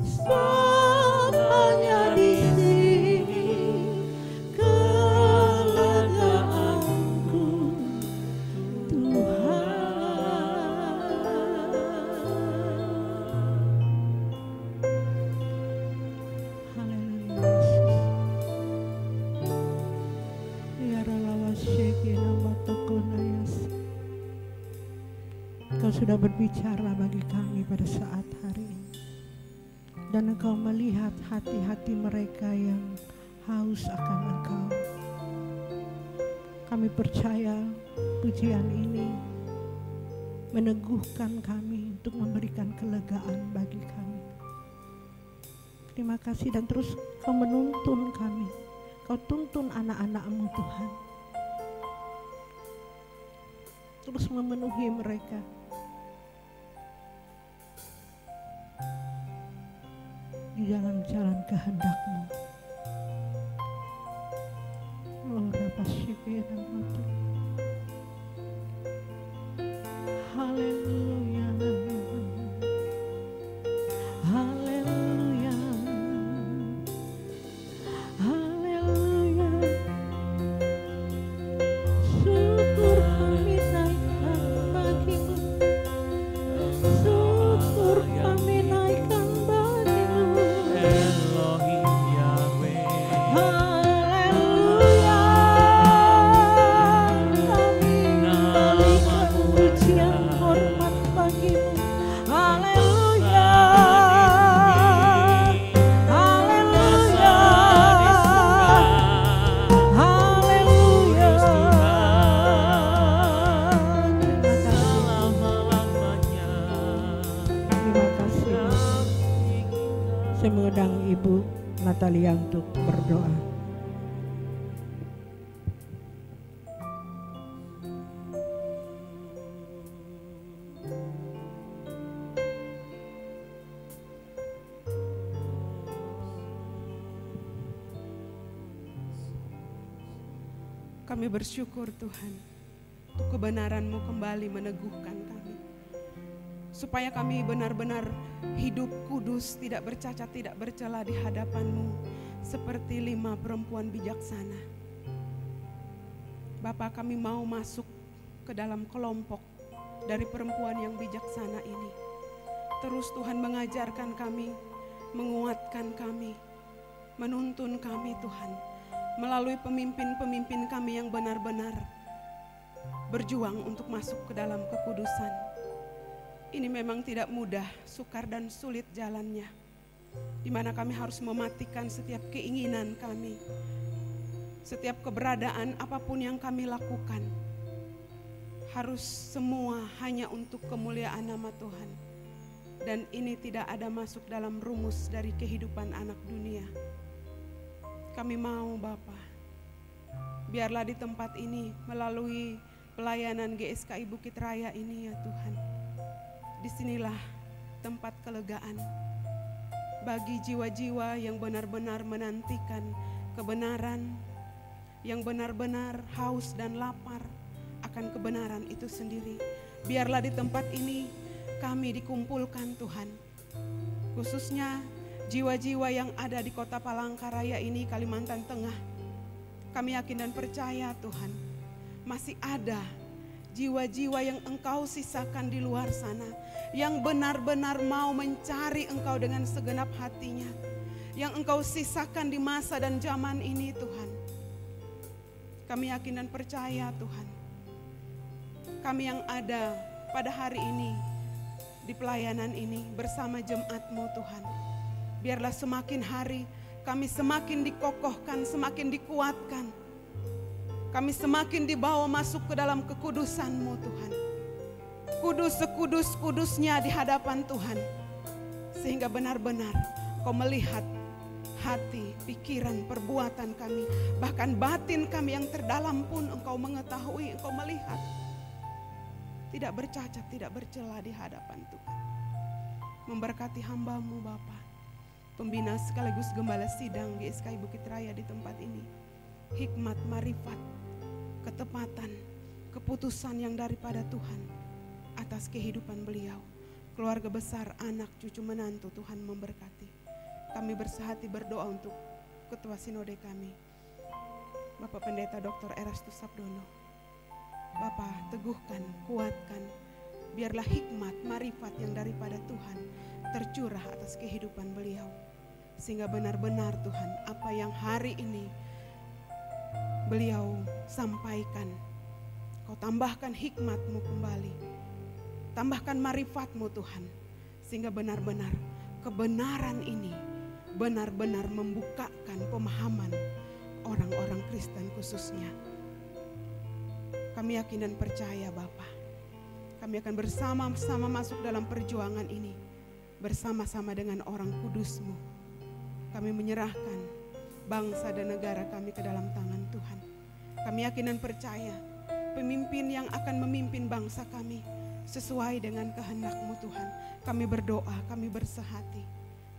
sebab hanya di sini kelegaanku, Tuhan. Haleluya Yesus. Ya Ralawa Shekina Matokonayas. Engkau sudah berbicara bagi kami pada saat hari ini. Dan Engkau melihat hati-hati mereka yang haus akan Engkau. Kami percaya pujian ini meneguhkan kami untuk memberikan kelegaan bagi kami. Terima kasih dan terus Kau menuntun kami. Kau tuntun anak-anak-Mu Tuhan. Terus memenuhi mereka. Di dalam jalan kehendak-Mu. Oh, Rapasyikina Matu. Haleluya. Haleluya. Haleluya. Syukur kami naikkan bagi-Mu. Syukur kami naikkan bagi-Mu. Elohim Yahweh. Saya mengundang Ibu Natalia untuk berdoa. Kami bersyukur Tuhan, untuk kebenaran-Mu kembali meneguhkan kami. Supaya kami benar-benar hidup kudus, tidak bercacat, tidak bercela di hadapan-Mu. Seperti 5 perempuan bijaksana. Bapa, kami mau masuk ke dalam kelompok dari perempuan yang bijaksana ini. Terus Tuhan mengajarkan kami, menguatkan kami, menuntun kami Tuhan. Melalui pemimpin-pemimpin kami yang benar-benar berjuang untuk masuk ke dalam kekudusan. Ini memang tidak mudah, sukar dan sulit jalannya, di mana kami harus mematikan setiap keinginan kami, setiap keberadaan apapun yang kami lakukan, harus semua hanya untuk kemuliaan nama Tuhan. Dan ini tidak ada masuk dalam rumus dari kehidupan anak dunia. Kami mau Bapa, biarlah di tempat ini melalui pelayanan GSKI Bukit Raya ini ya Tuhan. Disinilah tempat kelegaan bagi jiwa-jiwa yang benar-benar menantikan kebenaran, yang benar-benar haus dan lapar akan kebenaran itu sendiri. Biarlah di tempat ini kami dikumpulkan Tuhan, khususnya jiwa-jiwa yang ada di kota Palangkaraya ini, Kalimantan Tengah. Kami yakin dan percaya Tuhan, masih ada jiwa-jiwa yang Engkau sisakan di luar sana, yang benar-benar mau mencari Engkau dengan segenap hatinya, yang Engkau sisakan di masa dan zaman ini Tuhan. Kami yakin dan percaya Tuhan, kami yang ada pada hari ini di pelayanan ini bersama jemaat-Mu Tuhan, biarlah semakin hari kami semakin dikokohkan, semakin dikuatkan. Kami semakin dibawa masuk ke dalam kekudusan-Mu Tuhan. Kudus sekudus-kudusnya di hadapan Tuhan. Sehingga benar-benar Kau melihat hati, pikiran, perbuatan kami. Bahkan batin kami yang terdalam pun Engkau mengetahui, Engkau melihat. Tidak bercacat, tidak bercela di hadapan Tuhan. Memberkati hamba-Mu Bapa, pembina sekaligus gembala sidang GSKI Bukit Raya di tempat ini. Hikmat, marifat, ketepatan, keputusan yang daripada Tuhan atas kehidupan beliau. Keluarga besar, anak, cucu, menantu, Tuhan memberkati. Kami bersehati berdoa untuk Ketua Sinode kami, Bapak Pendeta Dr. Erastus Sabdono. Bapak teguhkan, kuatkan, biarlah hikmat, marifat yang daripada Tuhan tercurah atas kehidupan beliau. Sehingga benar-benar Tuhan, apa yang hari ini beliau sampaikan, Kau tambahkan hikmat-Mu kembali, tambahkan marifat-Mu Tuhan, sehingga benar-benar kebenaran ini benar-benar membukakan pemahaman orang-orang Kristen khususnya. Kami yakin dan percaya Bapa, kami akan bersama-sama masuk dalam perjuangan ini, bersama-sama dengan orang kudus-Mu. Kami menyerahkan bangsa dan negara kami ke dalam tangan Tuhan. Kami yakin dan percaya pemimpin yang akan memimpin bangsa kami sesuai dengan kehendak-Mu Tuhan. Kami berdoa, kami bersehati,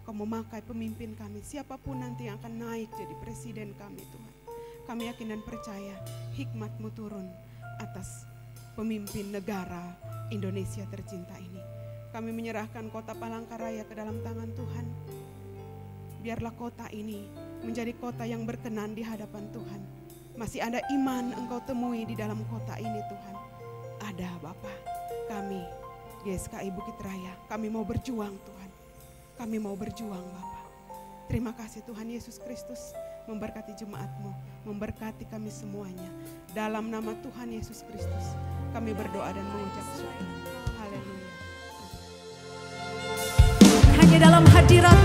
Kau memakai pemimpin kami, siapapun nanti yang akan naik jadi presiden kami Tuhan. Kami yakin dan percaya hikmat-Mu turun atas pemimpin negara Indonesia tercinta ini. Kami menyerahkan kota Palangkaraya ke dalam tangan Tuhan. Biarlah kota ini menjadi kota yang berkenan di hadapan Tuhan. Masih ada iman Engkau temui di dalam kota ini Tuhan. Ada Bapa, kami GSKI Bukit Raya, kami mau berjuang Tuhan. Kami mau berjuang Bapa. Terima kasih Tuhan Yesus Kristus, memberkati jemaat-Mu, memberkati kami semuanya. Dalam nama Tuhan Yesus Kristus, kami berdoa dan mengucap syukur. Haleluya. Hanya dalam hadirat